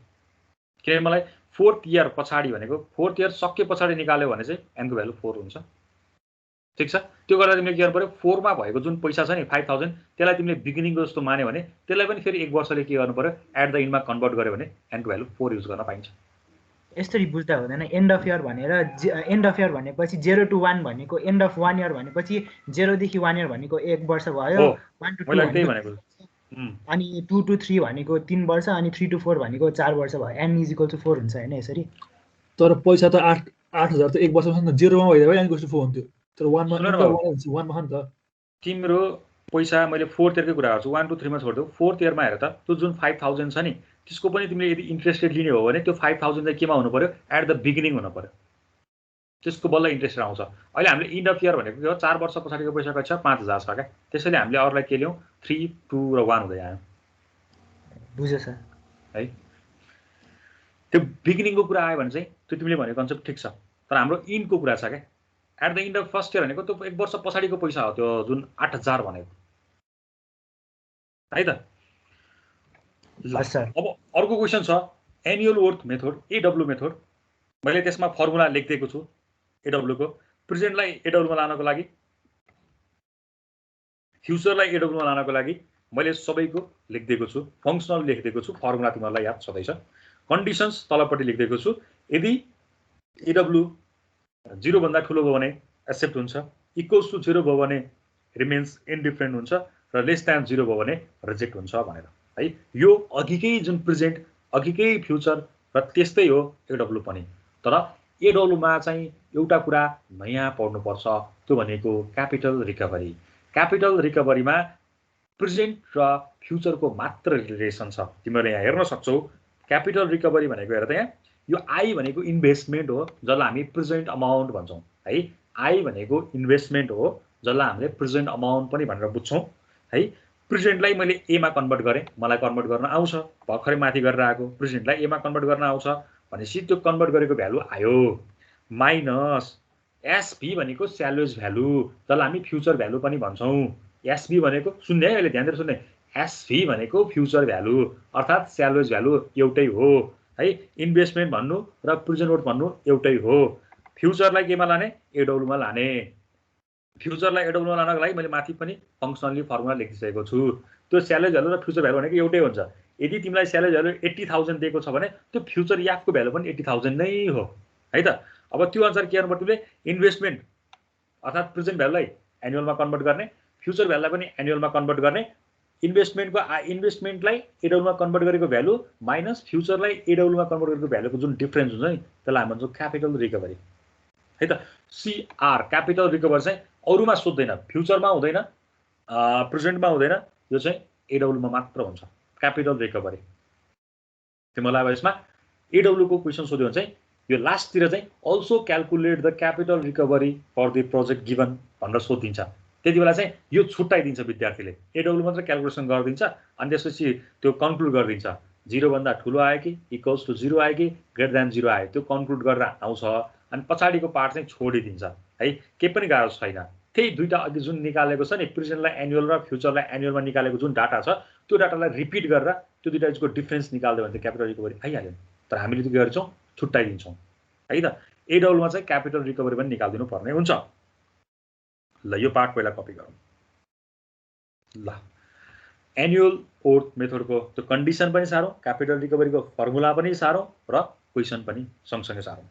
किनभने मलाई 4th इयर पछाडि भनेको 4th इयर सके पछाडि निकाल्यो भने चाहिँ n को भ्यालु 4 हुन्छ ठीक छ त्यो गर्दा तिमीले के गर्नु पर्यो 4 मा भएको जुन पैसा छ नि 5000 त्यसलाई तिमीले बिगिनिङको जस्तो मान्यो भने त्यसलाई पनि फेरि 1 वर्षले के गर्नु पर्यो एट द एन्डमा कन्भर्ट गर्यो भने n को भ्यालु 4 युज गर्न पाइन्छ
यसरी बुझ्दा हुँदैन एन्ड अफ इयर भनेर एन्ड अफ इयर भनेपछि 0 to 1 भनेको एन्ड अफ 1 इयर भनेपछि 0 देखि 1 इयर भनेको 1 वर्ष भयो 1 to 2 भनेको अनि 2 to 3 भनेको 3 वर्ष अनि 3 to 4 भनेको 4 वर्ष भयो n = 4 हुन्छ हैन यसरी
तर पैसा त 8000 त 1 वर्षमा छ नि 0 मा भइदियो भने n = 4 हुन्थ्यो तर 1 मा 1 मा नि त
तिम्रो पैसा मैले 4th इयरकै कुरा गर्छु 1 to 3 मा छोड्देऊ 4th इयरमा हेर त त्यो जुन 5000 छ नि त्यसको पनि तिमीले यदि इन्ट्रेस्टेड लिने हो भने त्यो 5000 चाहिँ केमा हुनु पर्यो एट द बिगिनिङ हुनु पर्यो त्यसको बल्ल इन्ट्रेस्ट आउँछ अहिले हामीले इन्ड अफ इयर भनेको के हो 4 वर्ष पछाडिको पैसा कति छ 5000 छ क्या त्यसैले हामीले अरूलाई के ल्याउँ 3 2 र 1 हुँदै आयो
बुझ्यो सर
है त्यो बिगिनिङको कुरा आयो भने चाहिँ त्यो तिमीले भनेको कन्सेप्ट ठिक छ तर हाम्रो इन्डको कुरा छ क्या at the end of first year भनेको त्यो 1 वर्ष पछाडिको पैसा हो त्यो जुन 8000 भनेको है त अब अर्को क्वेसन छ annual worth method AW method मैले त्यसमा फर्मुला लेखिदिएको छु एडब्ल्यू को प्रेजेन्टलाई एडब्ल्यू मा लानको लागि फ्युचरलाई एडब्ल्यू मा लानको लागि मैले सबैको लेखिदिएको छु फंक्सनल लेखिदिएको छु फर्मुला तिमीहरुलाई याद छँदैछ कन्डिसन्स तलपट्टि लेखिदिएको छु। यदि EW 0 भन्दा ठुलो भयो भने एक्सेप्ट हुन्छ, इक्वल्स टु 0 भयो भने रिमेन्स इन्डिफरेन्ट हुन्छ र लेस देन 0 भयो भने रिजेक्ट हुन्छ भनेर है। यो अघिकै जुन प्रेजेन्ट अघिकै फ्युचर र त्यस्तै हो AW पनि। तर AW मा चाहिँ एउटा कुरा नयाँ पढ्नुपर्छ, त्यो भनेको क्यापिटल रिकभरी। क्यापिटल रिकभरीमा प्रेजेन्ट र फ्युचरको मात्र रिलेसन छ। तिमीले यहाँ हेर्न सक्छौ क्यापिटल रिकभरी भनेको हेर त यहाँ यो आई भनेको इन्भेस्टमेन्ट हो जसलाई हामी प्रेजेन्ट अमाउन्ट भन्छौँ है। आई भनेको इन्भेस्टमेन्ट हो जसलाई हामीले प्रेजेन्ट अमाउन्ट पनि भनेर बुझ्छौँ है। प्रेजेन्टलाई मैले एमा कन्भर्ट गरेँ, मलाई कन्भर्ट गर्न आउँछ, भर्खरै माथि गरेर आएको प्रेजेन्टलाई एमा कन्भर्ट गर्न आउँछ भनेपछि त्यो कन्भर्ट गरेको भ्यालु आयो माइनस एसभी भनेको स्यालेज भ्यालु जसलाई हामी फ्युचर भ्यालु पनि भन्छौँ। एसभी भनेको सुन्ने है, अहिले ध्यान दिएर सुन्ने, एसभी भनेको फ्युचर भ्यालु अर्थात् स्यालेज भ्यालु एउटै हो है। इन्भेस्टमेन्ट भन्नु र प्रेजेन्ट वर्थ भन्नु एउटै हो। फ्युचरलाई केमा लाने? AW मा लाने। फ्युचरलाई AW मा लानको लागि मैले माथि पनि फङ्सनली फर्मुला लेखिसकेको छु। त्यो स्यालेज भ्यालु र फ्युचर भ्यालु भनेको एउटै हुन्छ। यदि तिमीलाई स्यालेज भ्यालु 80,000 दिएको छ भने त्यो फ्युचर याफको भ्यालु पनि 80,000 नै हो है त। अब त्यो अनुसार के गर्नुपर्छ तिमीले? इन्भेस्टमेन्ट अर्थात् प्रेजेन्ट भ्यालुलाई एनुअलमा कन्भर्ट गर्ने, फ्युचर भ्यालुलाई पनि एनुअलमा कन्भर्ट गर्ने। इन्भेस्टमेन्टलाई AW मा कन्भर्ट गरेको भ्यालु माइनस फ्युचरलाई AW मा कन्भर्ट गरेको भ्यालुको जुन डिफरेन्स हुन्छ नि त्यसलाई हामी भन्छौँ क्यापिटल रिकभरी है त। CR क्यापिटल रिकभरी चाहिँ अरूमा सोध्दैन, फ्युचरमा हुँदैन, प्रेजेन्टमा हुँदैन, यो चाहिँ AW मा मात्र हुन्छ क्यापिटल रिकभरी। तिमीलाई अब यसमा AW को क्वेसन सोध्यो भने चाहिँ यो लास्टतिर चाहिँ also calculate the capital recovery for the project given भनेर सोधिन्छ। त्यति बेला चाहिँ यो छुट्याइदिन्छ विद्यार्थीले, AW मात्र क्याल्कुलेसन गरिदिन्छ अनि त्यसपछि त्यो कन्क्लुड गरिदिन्छ 0 भन्दा ठुलो आयो कि इक्वल्स टु 0 आयो कि ग्रेटर देन 0 आयो, त्यो कन्क्लुड गरेर आउँछ अनि पछाडिको पार्ट चाहिँ छोडिदिन्छ है। केही पनि गाह्रो छैन। त्यही दुईटा अघि जुन निकालेको छ नि प्रेजेन्टलाई एनुअल र फ्युचरलाई एनुअलमा निकालेको जुन डाटा छ त्यो डाटालाई रिपिट गरेर त्यो दुईटा यसको डिफरेन्स निकाल्दियो भने त क्यापिटल रिकभरी आइहाल्यो। तर हामीले त्यो के गर्छौँ? छुट्याइदिन्छौँ है त। AW मा चाहिँ क्यापिटल रिकभरी पनि निकालिदिनु पर्ने हुन्छ। ल यो पार्ट पहिला कपी गरौँ। ल एनुअल ओर्थ मेथडको त्यो कन्डिसन पनि सारौँ, क्यापिटल रिकभरीको फर्मुला पनि सारौँ र क्वेसन पनि सँगसँगै सारौँ।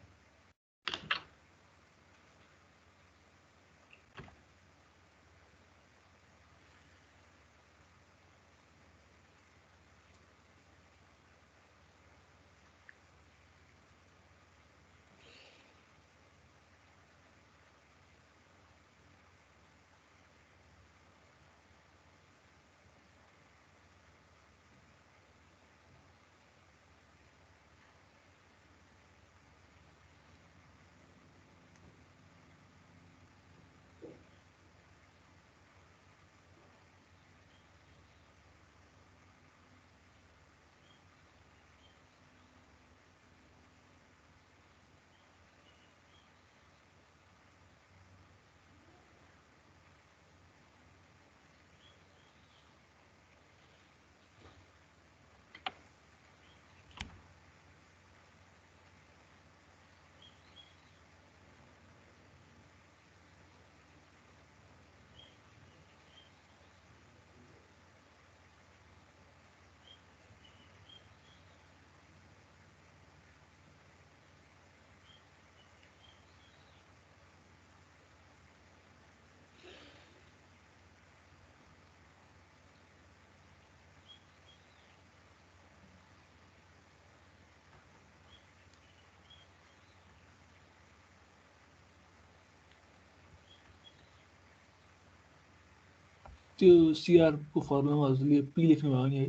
त्यो CR को फर्मुलामा हजुरले पी लेख्नु भयो नि है?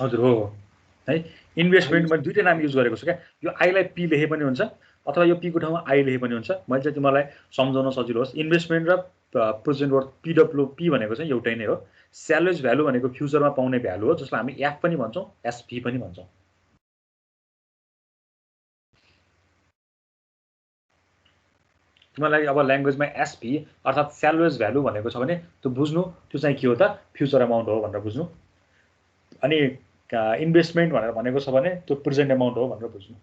हजुर हो है। इन्भेस्टमेन्टमा दुईटै नाम युज गरेको छु क्या। यो आईलाई पी लेखे पनि हुन्छ अथवा यो पीको ठाउँमा आई लेखे पनि हुन्छ। मैले चाहिँ तिमीलाई सम्झाउन सजिलो होस्, इन्भेस्टमेन्ट र प्रेजेन्ट वर्थ PWP भनेको चाहिँ एउटै नै हो। स्यालेज भ्यालु भनेको फ्युचरमा पाउने भ्यालु हो जसलाई हामी एफ पनि भन्छौँ, एसपी पनि भन्छौँ। तिमीलाई अब ल्याङ्ग्वेजमा एसपी अर्थात् स्यालेज भ्यालु भनेको छ भने त्यो बुझ्नु त्यो चाहिँ के हो त? फ्युचर अमाउन्ट हो भनेर बुझ्नु। अनि इन्भेस्टमेन्ट भनेर भनेको छ भने त्यो प्रेजेन्ट अमाउन्ट हो भनेर बुझ्नु।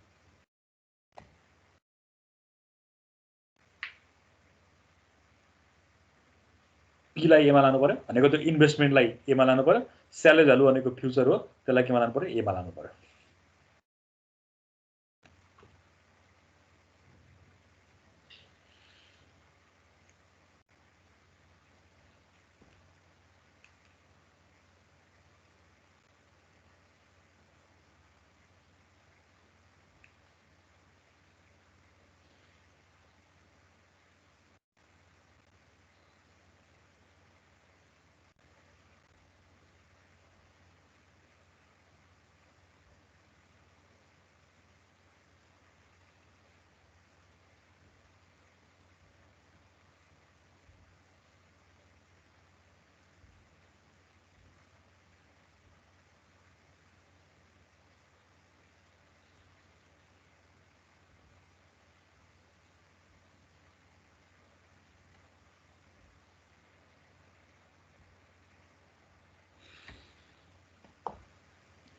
पीलाई एमा लानु पर्यो भनेको त्यो इन्भेस्टमेन्टलाई एमा लानु पर्यो, स्यालेज भ्यालु भनेको फ्युचर हो त्यसलाई केमा लानु पर्यो? एमा लानु पर्यो।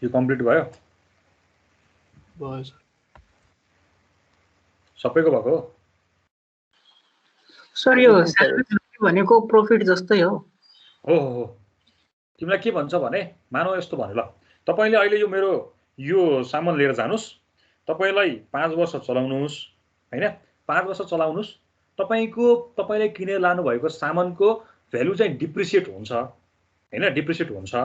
यो कम्प्लिट भयो
भयो
सबैको भएको हो
सर यो भनेको प्रॉफिट जस्तै हो
हो तिमीलाई के भन्छ भने मानौ यस्तो भने ल तपाईले अहिले यो मेरो यो सामान लिएर जानुस् तपाईलाई 5 वर्ष चलाउनुस् हैन 5 वर्ष चलाउनुस् तपाईले किनेर लानु भएको सामानको भ्यालु चाहिँ डिप्रिसिएट हुन्छ हैन डिप्रिसिएट हुन्छ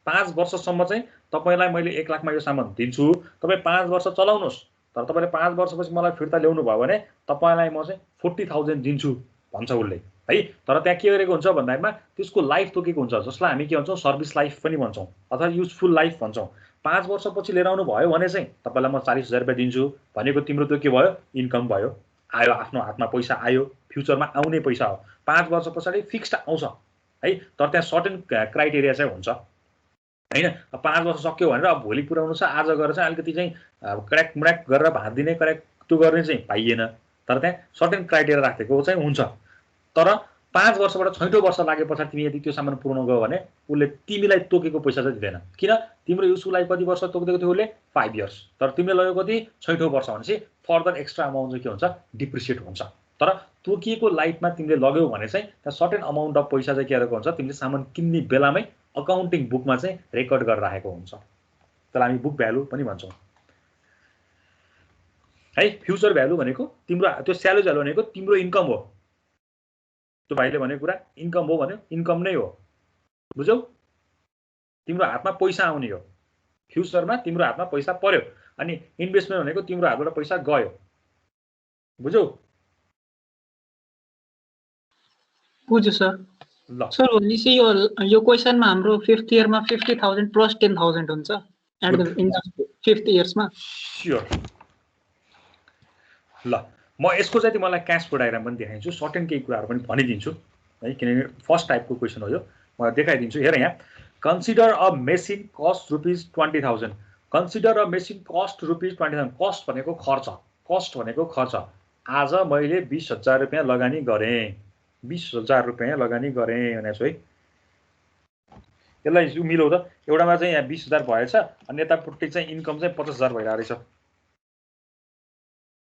5 वर्षसम्म चाहिँ तपाईलाई मैले 1 लाखमा यो सामान दिन्छु तपाई 5 वर्ष चलाउनुस् तर तपाईले 5 वर्षपछि मलाई फिर्ता ल्याउनु भयो भने तपाईलाई म चाहिँ 40,000 दिन्छु भन्छ उले है तर त्यहाँ के गरेको हुन्छ भन्दामा त्यसको लाइफ तोकेको हुन्छ जसलाई हामी के भन्छौं सर्भिस लाइफ पनि भन्छौं अथवा युजफुल लाइफ भन्छौं 5 वर्षपछि लिएर आउनु भयो भने चाहिँ तपाईलाई म 40,000 रुपैयाँ दिन्छु भनेको तिम्रो त्यो के भयो इन्कम भयो आयो आफ्नो हातमा पैसा आयो फ्युचरमा आउने पैसा हो 5 वर्ष पछाडी फिक्स्ड आउँछ है तर त्यहाँ सर्टेन क्राइटेरिया चाहिँ हुन्छ हैन 5 वर्ष सक्यो भनेर अब भोलि पुर्याउनु छ आज गरेर चाहिँ अलिकति चाहिँ क्र्याक म्र्याक गरेर भात दिने क्र्याक त्यो गर्ने चाहिँ पाइएन तर त्यहाँ सर्टेन क्राइटेरिया राखेको चाहिँ हुन्छ तर 5 वर्षबाट 6औं वर्ष लागे पछाडी तिमी यदि त्यो सामान पुर्याउन गयो भने उले तिमीलाई तोकेको पैसा चाहिँ दिदैन किन तिम्रो युजफुल लाइफ कति वर्ष तोकेको थियो उले 5 इयर्स तर तिमीले लगेको कति 6औं वर्ष भनेपछि फर्दर एक्स्ट्रा अमाउन्ट चाहिँ के हुन्छ डिप्रिसिएट हुन्छ तर तोकिएको लाइफमा तिमीले लग्यौ भने चाहिँ त्यहाँ सर्टेन अमाउन्ट अफ पैसा चाहिँ के गरेको हुन्छ तिमीले सामान किन्ने बेलामै अकाउन्टिङ बुकमा चाहिँ रेकर्ड गरेर राखेको हुन्छ त्यसलाई हामी बुक भ्यालु पनि भन्छौं है फ्युचर भ्यालु भनेको तिम्रो त्यो स्यालेज भ्यालु भनेको तिम्रो इन्कम हो त्यो भाइले भनेको कुरा इन्कम हो भन्यो इन्कम नै हो बुझ्यौ तिम्रो हातमा पैसा आउने हो फ्युचरमा तिम्रो हातमा पैसा पर्यो अनि इन्भेस्टमेन्ट भनेको तिम्रो हातबाट पैसा गयो बुझ्यौ
बुझ्यो सर
ल
सर भनेपछि यो क्वेशनमा हाम्रो 5th इयरमा 50,000 प्लस 10,000 हुन्छ at the end of 5th इयर्समा
स्योर ल म यसको चाहिँ मलाई क्याशको डायग्राम पनि देखाइदिन्छु सर्टेन केही कुराहरु पनि भनिदिन्छु है किनभने फर्स्ट टाइपको क्वेशन हो यो म देखाइदिन्छु हेर यहाँ consider a machine cost ₹20,000 consider a machine cost ₹20,000 cost भनेको खर्च आज मैले 20,000 रुपैयाँ लगानी गरे 20,000 रुपैयाँ लगानी गरे भनेको छु है यसलाई मिलाउ त एउटामा चाहिँ यहाँ 20,000 भएछ अनि यतापट्टि चाहिँ इन्कम चाहिँ 50,000 भइरा रहेछ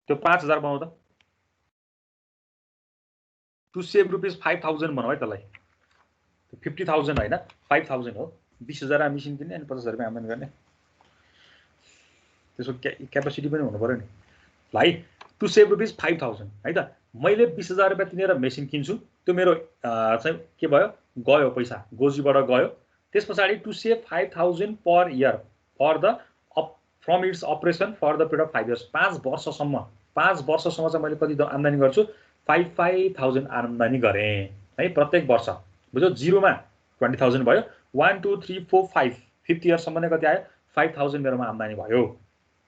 त्यो 5,000 बनाउ त टु सेभ ₹5,000 बनाऊ है त्यसलाई 50,000 हैन 5,000 हो 20,000 मिसिन किन्ने अनि 50,000 रुपैयाँ आम्दानी गर्ने त्यसको क्यापेसिटी पनि हुनु पर्यो नि ल है टु सेभ ₹5,000 है त मैले 20,000 रुपैयाँ तिरेर मेसिन किन्छु त्यो मेरो चाहिँ के भयो गयो पैसा गोजीबाट गयो त्यसपछि to save 5,000 per year for the from its operation for the period of 5 years 5 वर्षसम्म चाहिँ मैले कति आम्दानी गर्छु 5,000 आम्दानी गरे है प्रत्येक वर्ष बुझ्यौ जिरोमा 20,000 भयो 1 2 3 4 5 5th इयरसम्म नै कति आयो 5,000 मेरोमा आम्दानी भयो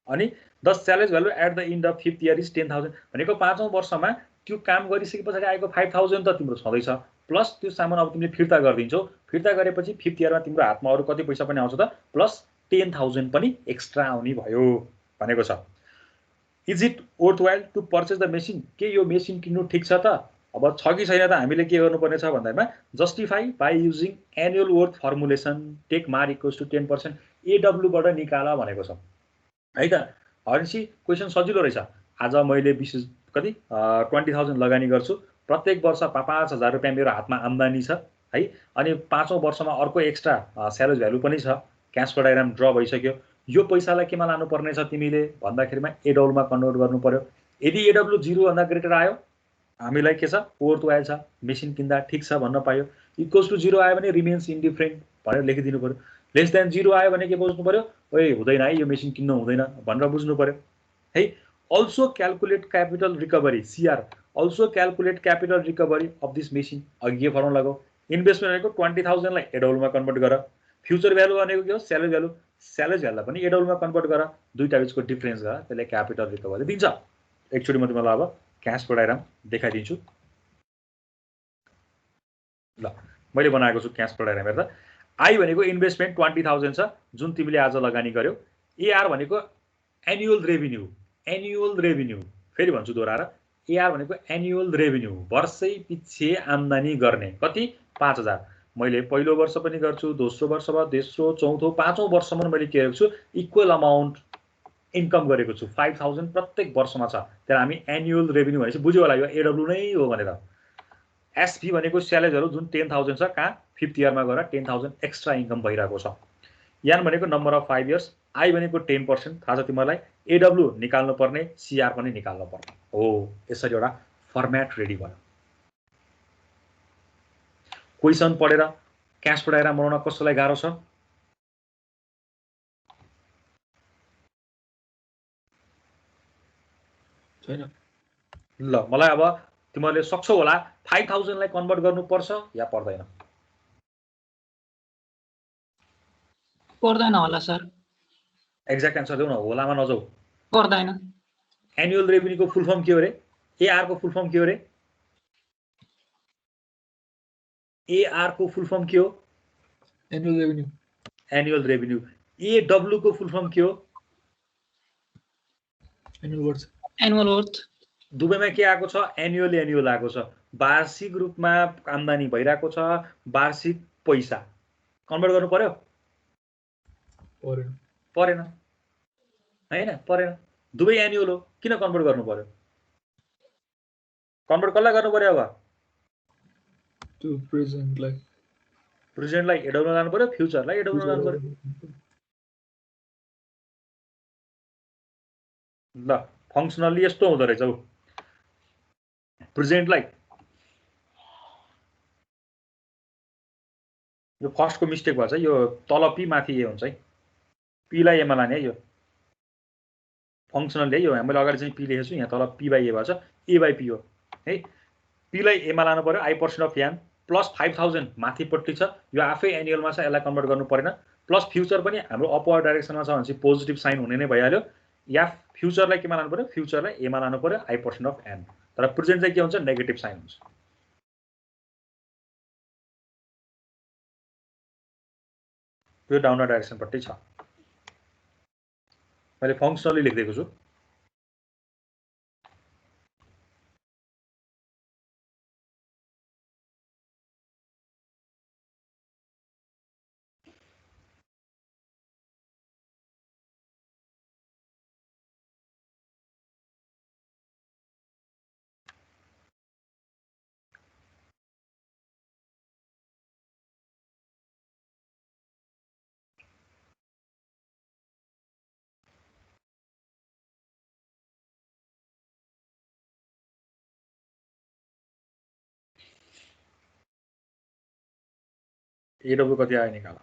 अनि the salvage value at the end of 5th year is 10,000 भनेको 5औं वर्षमा त्यो काम गरिसकेपछि आएको 5,000 त तिम्रो छँदैछ प्लस त्यो सामान अब तिमीले फिर्ता गरिदिन्छौ फिर्ता गरेपछि 5th इयरमा तिम्रो हातमा अरु कति पैसा पनि आउँछ त प्लस 10,000 पनि एक्स्ट्रा आउने भयो भनेको छ is it worthwhile to purchase the machine के यो मेसिन किन्नु ठीक छ त अब छ कि छैन त हामीले के गर्नुपर्ने छ भन्दामा justify by using annual worth formulation take MARR equals to 10% AW बाट निकाल भनेको छ है त हरेसी क्वेशन सजिलो रहेछ आज मैले 20,000 लगानी गर्छु प्रत्येक वर्ष 5,000 रुपैयाँ मेरो हातमा आम्दानी छ है अनि 5औं वर्षमा अर्को एक्स्ट्रा स्यालेज भ्यालु पनि छ क्याशको डायग्राम ड्र भइसक्यो यो पैसालाई केमा लानु पर्ने छ तिमीले भन्दाखेरिमा एडब्ल्यूमा कन्भर्ट गर्नु पर्यो यदि एडब्ल्यू 0 भन्दा ग्रेटर आयो हामीलाई के छ वर्थवाइल छ मेसिन किन्दा ठीक छ भन्न पायो इक्वल्स टु 0 आयो भने रिमेन्स इन्डिफरेन्ट भनेर लेखिदिनु पर्यो लेस देन 0 आयो भने के बुझ्नु पर्यो ओए हुँदैन है यो मेसिन किन्न हुँदैन भनेर बुझ्नु पर्यो है also calculate capital recovery CR also calculate capital recovery of this machine अघि के फर्मुला लगाऊ इन्भेस्टमेन्ट भनेको 20,000 लाई एडब्ल्यूमा कन्भर्ट गर फ्युचर भ्यालु भनेको के हो स्यालेज भ्यालुलाई पनि एडब्ल्यूमा कन्भर्ट गर दुईटा बीचको डिफरेन्स गर त्यसले क्यापिटल रिकभरी दिन्छ एकचोटी म तिमीलाई अब क्याशको डायग्राम देखाइदिन्छु ल मैले बनाएको छु क्याशको डायग्राम हेर्दा आई भनेको इन्भेस्टमेन्ट 20,000 छ जुन तिमीले आज लगानी गर्यौ एआर भनेको एनुअल रेभिन्यू फेरि भन्छु दोहोऱ्याएर एआर भनेको एनुअल रेभिन्यू वर्षै पछि आम्दानी गर्ने कति 5,000 मैले पहिलो वर्ष पनि गर्छु, दोस्रो वर्ष भयो, तेस्रो, चौथो, पाँचौँ वर्षसम्म मैले के गरेको छु, इक्वल अमाउन्ट इन्कम गरेको छु। 5000 प्रत्येक वर्षमा छ। त्यहाँ हामी एनुअल रेभेन्यू भनेपछि बुझ्यो होला, यो एडब्ल्यू नै हो भनेर। एसपी भनेको स्यालेजहरू जुन 10,000 छ, कहाँ 5th इयरमा गएर 10,000 एक्स्ट्रा इन्कम भइरहेको छ। यान भनेको नम्बर अफ 5 इयर्स, आई भनेको 10%, थाहा छ तिमीहरूलाई। एडब्ल्यू निकाल्नु पर्ने, सीआर पनि निकाल्नु पर्ने हो। यसरी एउटा फर्मेट रेडी भयो। क्वेसन पढेर क्यास फ्लो डायग्राम बनाउन कसैलाई गाह्रो छ?
छैन।
ल मलाई अब तिमीहरूले सक्छौ होला 5000 लाई कन्भर्ट गर्नुपर्छ या पर्दैन?
पर्दैन होला सर।
एक्ज्याक्ट एन्सर देऊ न, होलामा नजाऊ।
पर्दैन।
एनुअल रेभेन्यूको फुल फर्म के हो रे? एआर को फुल फर्म के हो रे? एआर को फुल फर्म के हो?
Annual revenue.
Annual revenue. AW को फुल फर्म के हो?
Annual worth.
Annual worth.
दुवैमा के आएको छ? एनुअल एनुअल आएको छ। वार्षिक रूपमा आम्दानी भइरहेको छ, वार्षिक पैसा कन्भर्ट गर्नु पर्यो?
परेन।
परेन हैन, परेन। दुवै एनुअल हो, किन कन्भर्ट गर्नु पर्यो? कन्भर्ट कसलाई गर्नु पर्यो अब?
टु प्रेजेन्टलाई।
प्रेजेन्टलाई एडब्ल्यू लानु पर्यो, फ्युचरलाई एडब्ल्यू लानु पर्यो। ल फङ्सनली यस्तो हुँदो रहेछ हौ। प्रेजेन्टलाई यो फर्स्टको मिस्टेक भएछ, यो तल पी माथि ए हुन्छ है। पीलाई एमा लाने है, यो फङ्सनल है। यो मैले अगाडि चाहिँ पी लेखेको छु, यहाँ तल पी बाई ए भएछ, ए बाई पी हो है। पीलाई एमा लानु पर्यो, आई पर्सेन्ट अफ यान प्लस 5000 माथिपट्टि छ, यो आफै एनुअलमा छ, यसलाई कन्भर्ट गर्नु परेन। प्लस फ्युचर पनि हाम्रो अपवर्ड डाइरेक्सनमा छ भनेपछि पोजिटिभ साइन हुने नै भइहाल्यो। या फ्युचरलाई केमा लानु पर्यो? फ्युचरलाई एमा लानु पर्यो, आई पर्सेन्ट अफ एन। तर प्रेजेन्ट चाहिँ के हुन्छ? नेगेटिभ साइन हुन्छ। यो डाउनवर्ड डाइरेक्सनपट्टि छ। मैले फङ्सनली लेखिदिएको छु। एडब्ल्यू कति आयो निकाल।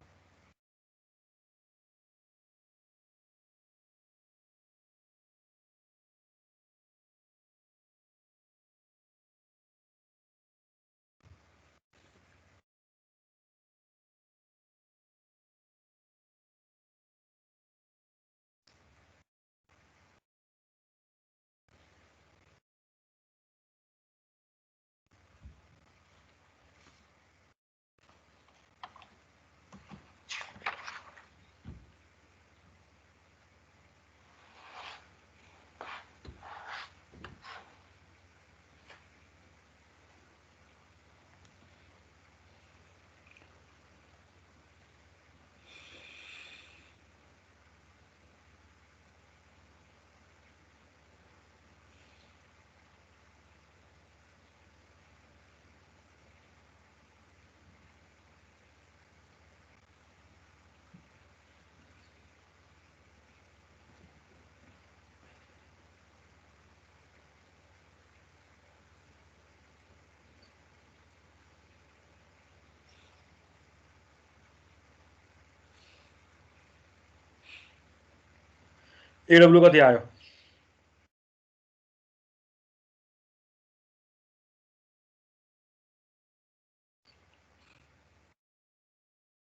एडब्ल्यू कति आयो?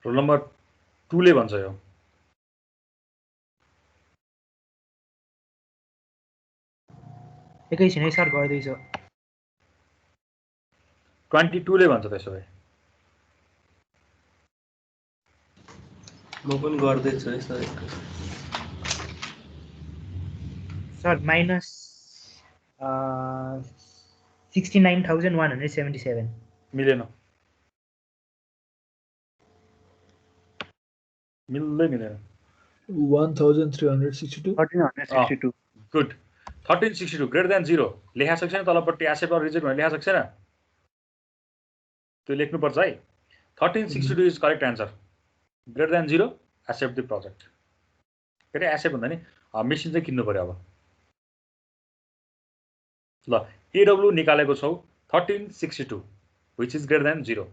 रोल नम्बर 2 ले भन्छ यो।
एकैछिन है सर, गर्दैछु।
22 ले भन्छ त्यसो भए।
म पनि गर्दैछु है सर।
सर माइनस 69,177
मिलेन। मिल्दै मिलेन
1362
1362
गुड 1362 ग्रेटर देन 0 लेखा सक्छ नि तलपट्टि एक्सेप्ट अर रिजेक्ट भनेर लेखा सक्छ न त्यो लेख्नुपर्छ है 1362 is correct answer greater than 0 accept the project के अरे एक्सेप्ट भन्दा नि मेसिन चाहिँ किन्नु पर्यो अब ल एडब्ल्यू निकालेको छौ 1362 विच इज ग्रेटर देन 0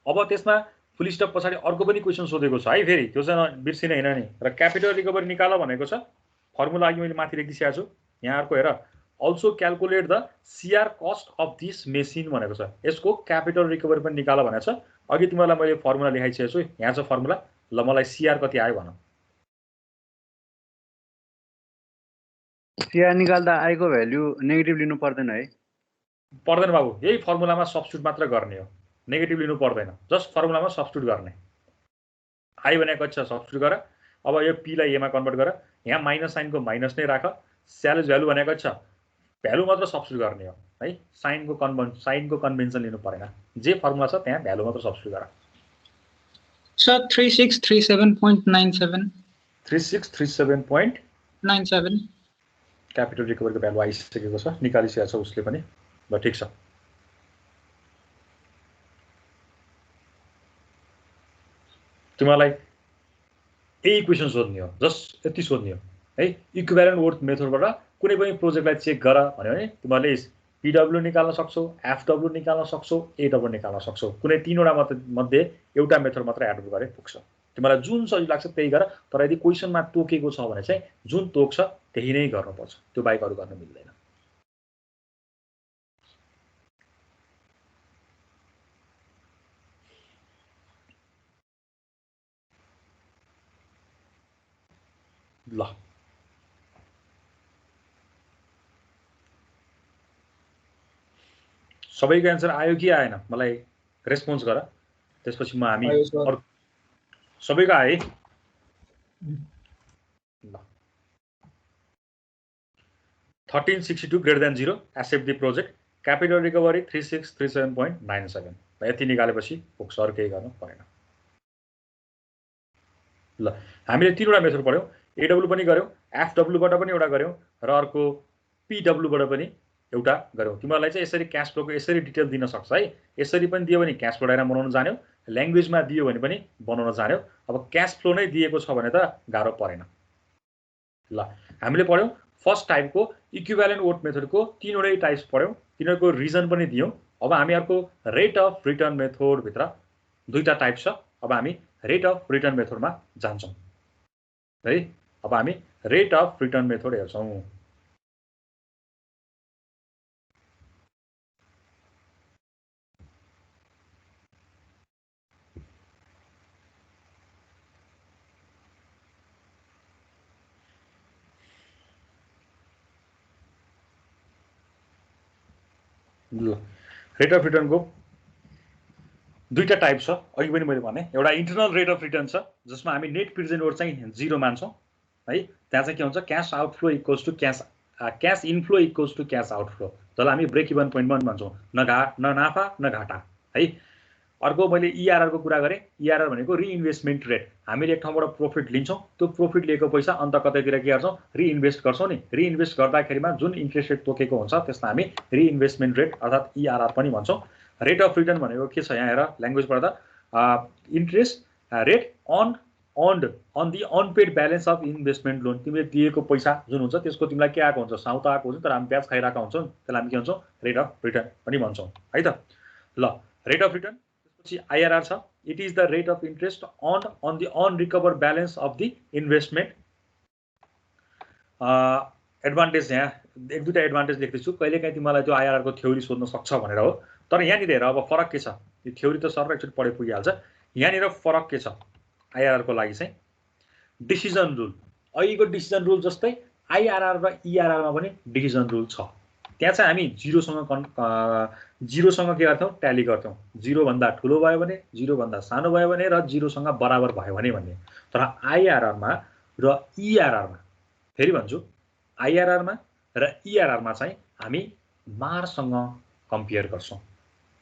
अब त्यसमा फुल स्टप पछाडि अर्को पनि क्वेसन सोधेको छ है फेरि त्यो चाहिँ बिर्सिन हैन नि र क्यापिटल रिकभरी निकाल भनेको छ फर्मुला अघि मैले माथि लेखिदिएको छु यहाँ अर्को हेर also calculate the CR cost of this machine भनेको छ यसको क्यापिटल रिकभरी पनि निकाल भनेको छ अघि तिमीलाई मैले फर्मुला लेखाइसकेको छु यहाँ छ फर्मुला ल मलाई सीआर कति आयो भन
सीआर निकाल्दा आएको भ्यालु नेगेटिभ लिनु पर्दैन है
पर्दैन बाबु यही फर्मुलामा सब्स्टिट्युट मात्र गर्ने हो नेगेटिभ लिनु पर्दैन जस्ट फर्मुलामा सब्स्टिट्युट गर्ने आई भनेको छ सब्स्टिट्युट गर अब यो पी लाई एमा कन्भर्ट गर यहाँ माइनस साइनको माइनस नै राख स्यालेज भ्यालु भनेको छ भ्यालु मात्र सब्स्टिट्युट गर्ने हो है साइनको कन्भेन्सन लिनु परेन जे फर्मुला छ त्यहाँ भ्यालु मात्र सब्स्टिट्युट गर
सर 3637.97
3637.97 क्यापिटल रिकभरीको भ्यालु आइसकेको छ निकालिसकेको छ उसले पनि ल ठीक छ तिमीलाई यही क्वेसन सोध्ने हो जस्ट यति सोध्ने हो है इक्विभ्यालेन्ट वर्थ मेथडबाट कुनै पनि प्रोजेक्टलाई चेक गर भन्यो भने तिमीले पीडब्ल्यू निकाल्न सक्छौ एफडब्ल्यू निकाल्न सक्छौ एडब्ल्यू निकाल्न सक्छौ कुनै तीनवटा मध्ये एउटा मेथड मात्र एड गरे पुग्छ तिमीलाई जुन सजिलो लाग्छ त्यही गर तर यदि क्वेसनमा तोकेको छ भने चाहिँ जुन तोक्छ त्यही नै गर्नुपर्छ त्यो बाहेक अरु गर्न मिल्दैन ल सबैको एन्सर आयो कि आएन मलाई रेस्पोन्स गर त्यसपछि म हामी सबैको आए ल 1362 greater than 0 accept the project capital recovery 3637.97 यति निकालेपछि पुग्छ अरु केही गर्न परेन ल हामीले तीनवटा मेथड पढ्यौ एडब्ल्यू पनि गर्यौ एफडब्ल्यू बाट पनि एउटा गर्यौ र अर्को पीडब्ल्यू बाट पनि एउटा गर्यौ तिमीलाई चाहिँ यसरी क्याश फ्लोको यसरी डिटेल दिन सक्छ है यसरी पनि दियो भने क्याश फ्लो डायग्राम बनाउन जान्यौ ल्याङ्ग्वेजमा दियो भने पनि बनाउन जान्यौ अब क्याश फ्लो नै दिएको छ भने त गाह्रो परेन ल हामीले पढ्यौ फर्स्ट टाइपको इक्विभ्यालेन्ट वर्थ मेथडको तीनवटै टाइप्स पढ्यौ तिनीहरुको रिजन पनि दियौ अब हामी अर्को रेट अफ रिटर्न मेथड भित्र दुईटा टाइप छ अब हामी रेट अफ रिटर्न मेथडमा जान्छौं है अब हामी रेट अफ रिटर्न मेथड हेर्छौं रेट अफ रिटर्न को दुईटा टाइप छ अघि पनि मैले भने एउटा इन्टरनल रेट अफ रिटर्न छ जसमा हामी नेट प्रेजेन्ट वर्थ चाहिँ 0 मान्छौं है त्यहाँ चाहिँ के हुन्छ cash outflow equals to cash inflow equals to cash outflow जसलाई हामी ब्रेक इभन पोइन्ट भन्छौं न नाफा न घाटा है अर्को मैले ईआरआर को कुरा गरे ईआरआर भनेको रिइन्भेस्टमेन्ट रेट हामीले एक ठाउँबाट प्रॉफिट लिन्छौं त्यो प्रॉफिट लिएको पैसा अन्त कतैतिर के गर्छौं रिइन्भेस्ट गर्छौं नि रिइन्भेस्ट गर्दाखेरिमा जुन इन्ट्रेस्ट रेट तोकेको हुन्छ त्यसलाई हामी रिइन्भेस्टमेन्ट रेट अर्थात ईआरआर पनि भन्छौं रेट अफ रिटर्न भनेको के छ यहाँ हेर ल्याङ्ग्वेज पढ्दा interest rate on the unpaid balance of investment loan तिमीले दिएको पैसा जुन हुन्छ त्यसको तिमीलाई के आएको हुन्छ साउथ आएको हुन्छ तर हामी ब्याज खाइरहेका हुन्छौं त्यसलाई हामी के भन्छौं रेट अफ रिटर्न पनि भन्छौं है त ल रेट अफ रिटर्न त्यसपछि आईआरआर छ it is the rate of interest on the unrecovered balance of the investment advantage यहाँ एक दुईटा एडभान्टेज लेख्दैछु कहिलेकाहीँ तिमीलाई त्यो आईआरआर को थ्योरी सोध्न सक्छ भनेर हो तर यहाँनिर हेर अब फरक के छ यो थ्योरी त सर एकचोटि पढे पुगिहाल्छ यहाँनिर फरक के छ आईआरआर को लागि चाहिँ डिसिजन रुल अहिलेको डिसिजन रुल जस्तै आईआरआर र ईआरआर मा पनि डिसिजन रुल छ त्यहाँ चाहिँ हामी जिरोसँग के गर्थ्यौं ट्याली गर्थ्यौं 0 भन्दा ठुलो भयो भने 0 भन्दा सानो भयो भने र 0 सँग बराबर भयो भने भन्ने तर आईआरआर मा र ईआरआर मा फेरि भन्छु आईआरआर मा र ईआरआर मा चाहिँ हामी मारसँग कम्पेयर गर्छौं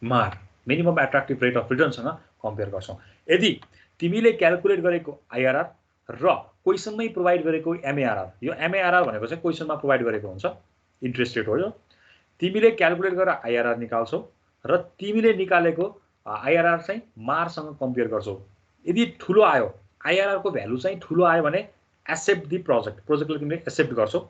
मार minimum attractive rate of return सँग कम्पेयर गर्छौं यदि तिमीले क्याल्कुलेट गरेको आइआरआर र क्वेसनमै प्रोभाइड गरेको एमएआरआर, यो एमएआरआर भनेको चाहिँ क्वेसनमा प्रोभाइड गरेको हुन्छ इन्ट्रेस्ट रेट हो। यो तिमीले क्याल्कुलेट गरेर आइआरआर निकाल्छौ र तिमीले निकालेको आइआरआर चाहिँ मारसँग कम्पेयर गर्छौ। यदि ठुलो आयो, आइआरआरको भ्यालु चाहिँ ठुलो आयो भने एक्सेप्ट दि प्रोजेक्टले तिमीले एक्सेप्ट गर्छौ,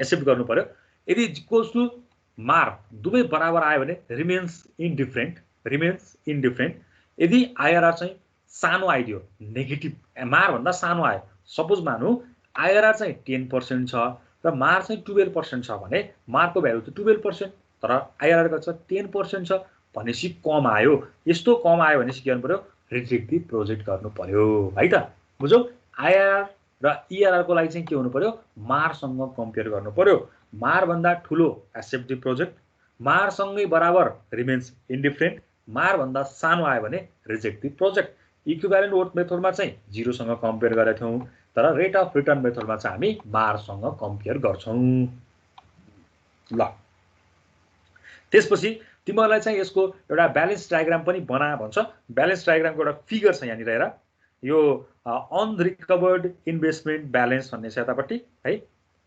एक्सेप्ट गर्नु पर्यो। यदि इक्वल्स टु मार दुवै बराबर आयो भने रिमेन्स इन्डिफरेन्ट। यदि आइआरआर चाहिँ सानो आइदियो, नेगेटिभ मारभन्दा सानो आयो, सपोज मानु आइआरआर चाहिँ 10% छ र मार चाहिँ 12% छ भने मारको भ्यालु त 12% तर आइआरआर कति छ 10% छ भनेपछि कम आयो। यस्तो कम आयो भनेपछि के गर्नु पर्यो, रिजेक्ट दि प्रोजेक्ट गर्नु पर्यो है त। बुझ्यौ? आइआरआर र इआरआर को लागि चाहिँ के हुनु पर्यो, मारसँग कम्पेयर गर्नु पर्यो। मारभन्दा ठुलो एक्सेप्ट दि प्रोजेक्ट, मारसँगै बराबर रिमेन्स इन्डिफरेन्ट, मारभन्दा सानो आयो भने reject the project. Equivalent worth मेथडमा चाहिँ 0 सँग कम्पेयर गरेका थियौँ, तर रेट अफ रिटर्न मेथडमा चाहिँ हामी मारसँग कम्पेयर गर्छौँ। ल त्यसपछि तिमीहरूलाई चाहिँ यसको एउटा ब्यालेन्स डायग्राम पनि बना भन्छ। ब्यालेन्स डायग्रामको एउटा फिगर छ यहाँनिर हेर, यो अनरिकभर्ड इन्भेस्टमेन्ट ब्यालेन्स भन्ने छ यतापट्टि है,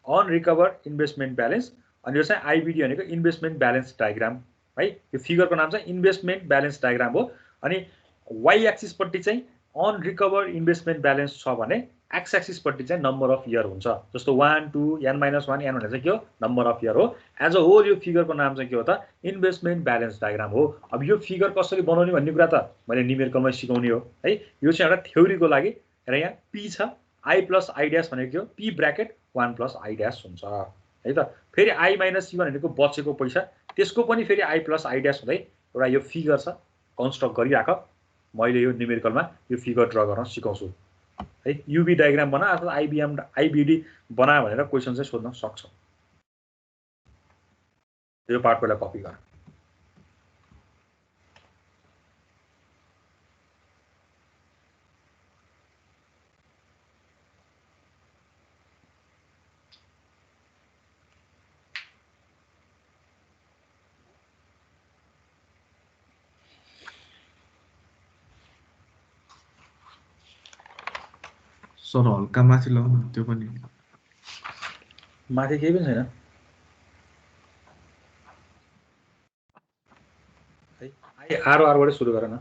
अनरिकभर्ड इन्भेस्टमेन्ट ब्यालेन्स। अनि यो चाहिँ आइबिडी भनेको इन्भेस्टमेन्ट ब्यालेन्स डायग्राम है। यो फिगरको नाम चाहिँ इन्भेस्टमेन्ट ब्यालेन्स डायग्राम हो। अनि वाइ एक्सिसपट्टि चाहिँ अनरिकभर्ड इन्भेस्टमेन्ट ब्यालेन्स छ भने एक्स एक्सिसपट्टि चाहिँ नम्बर अफ इयर हुन्छ। जस्तो 1 2 n-1 n भनेर चाहिँ के हो, नम्बर अफ इयर हो। एज अ होल यो फिगरको नाम चाहिँ के हो त, इन्भेस्टमेन्ट ब्यालेन्स डायग्राम हो। अब यो फिगर कसरी बनाउने भन्ने कुरा त मैले न्युमेरिकलमै सिकाउने हो है। यो चाहिँ एउटा थ्योरीको लागि र यहाँ पी छ, आई प्लस आई ड्यास भनेको के हो, P bracket 1 plus I dash हुन्छ है त। फेरि आई माइनस सी भनेको बचेको पैसा, त्यसको पनि फेरि आई प्लस आई ड्यास हुँदै एउटा यो फिगर छ, कन्स्ट्रक्ट गरिराख। मैले यो न्युमेरिकलमा यो फिगर ड्र गर्न सिकाउँछु है। युबी डायग्राम बना अथवा आइबिडी बना भनेर क्वेसन चाहिँ सोध्न सक्छ। यो पार्ट पहिला कपी गर।
सर हल्का माथि लगाउनु त्यो पनि,
माथि केही पनि छैन है। आरबाट सुरु गर न।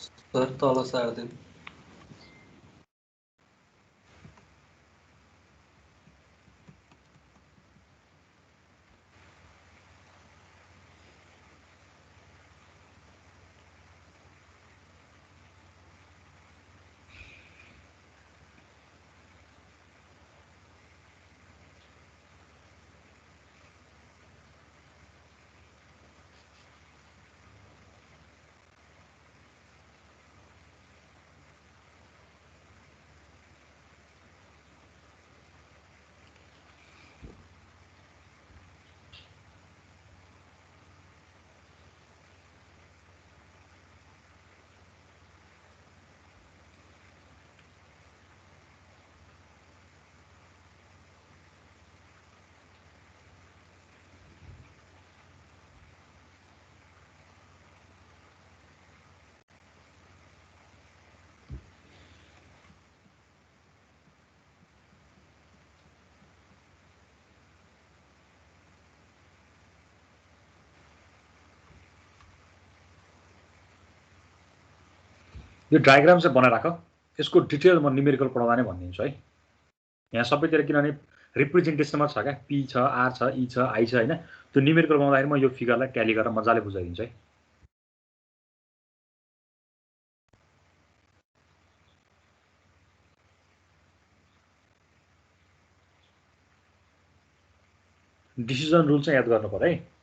सर तल सार्दिनु
यो डायग्राम चाहिँ बनाएर राख यसको डिटेल म न्युमेरिकल पढाउँदा नै भनिदिन्छु है यहाँ सबैतिर किनभने रिप्रेजेन्टेसनमा छ क्या पी छ आर छ ई छ आई छ हैन त्यो न्युमेरिकल बनाउँदाखेरि म यो फिगरलाई ट्याली गरेर मजाले बुझाइदिन्छु है डिसिजन रुल चाहिँ याद गर्नु पर्यो है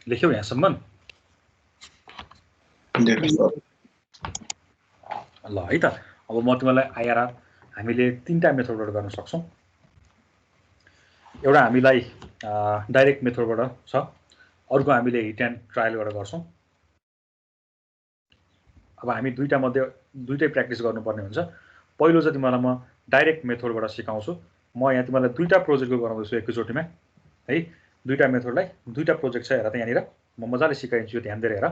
लेख्यौ यहाँसम्म ल है त अब म तिमीलाई आइआरआर हामीले तीनटा मेथडबाट गर्न सक्छौं एउटा हामीलाई डाइरेक्ट मेथडबाट छ अर्को हामीले हिट एन्ड ट्रायलबाट गर्छौं अब हामी दुईटा मध्ये दुईटै प्र्याक्टिस गर्नुपर्ने हुन्छ पहिलो चाहिँ तिमीलाई म डाइरेक्ट मेथडबाट सिकाउँछु म यहाँ तिमीलाई दुईटा प्रोजेक्टको गराउँदैछु एकैचोटीमा है दुईटा मेथडलाई दुईटा प्रोजेक्ट छ हेर त यहाँनिर म मजाले सिकाइदिन्छु ध्यान दिएर हेर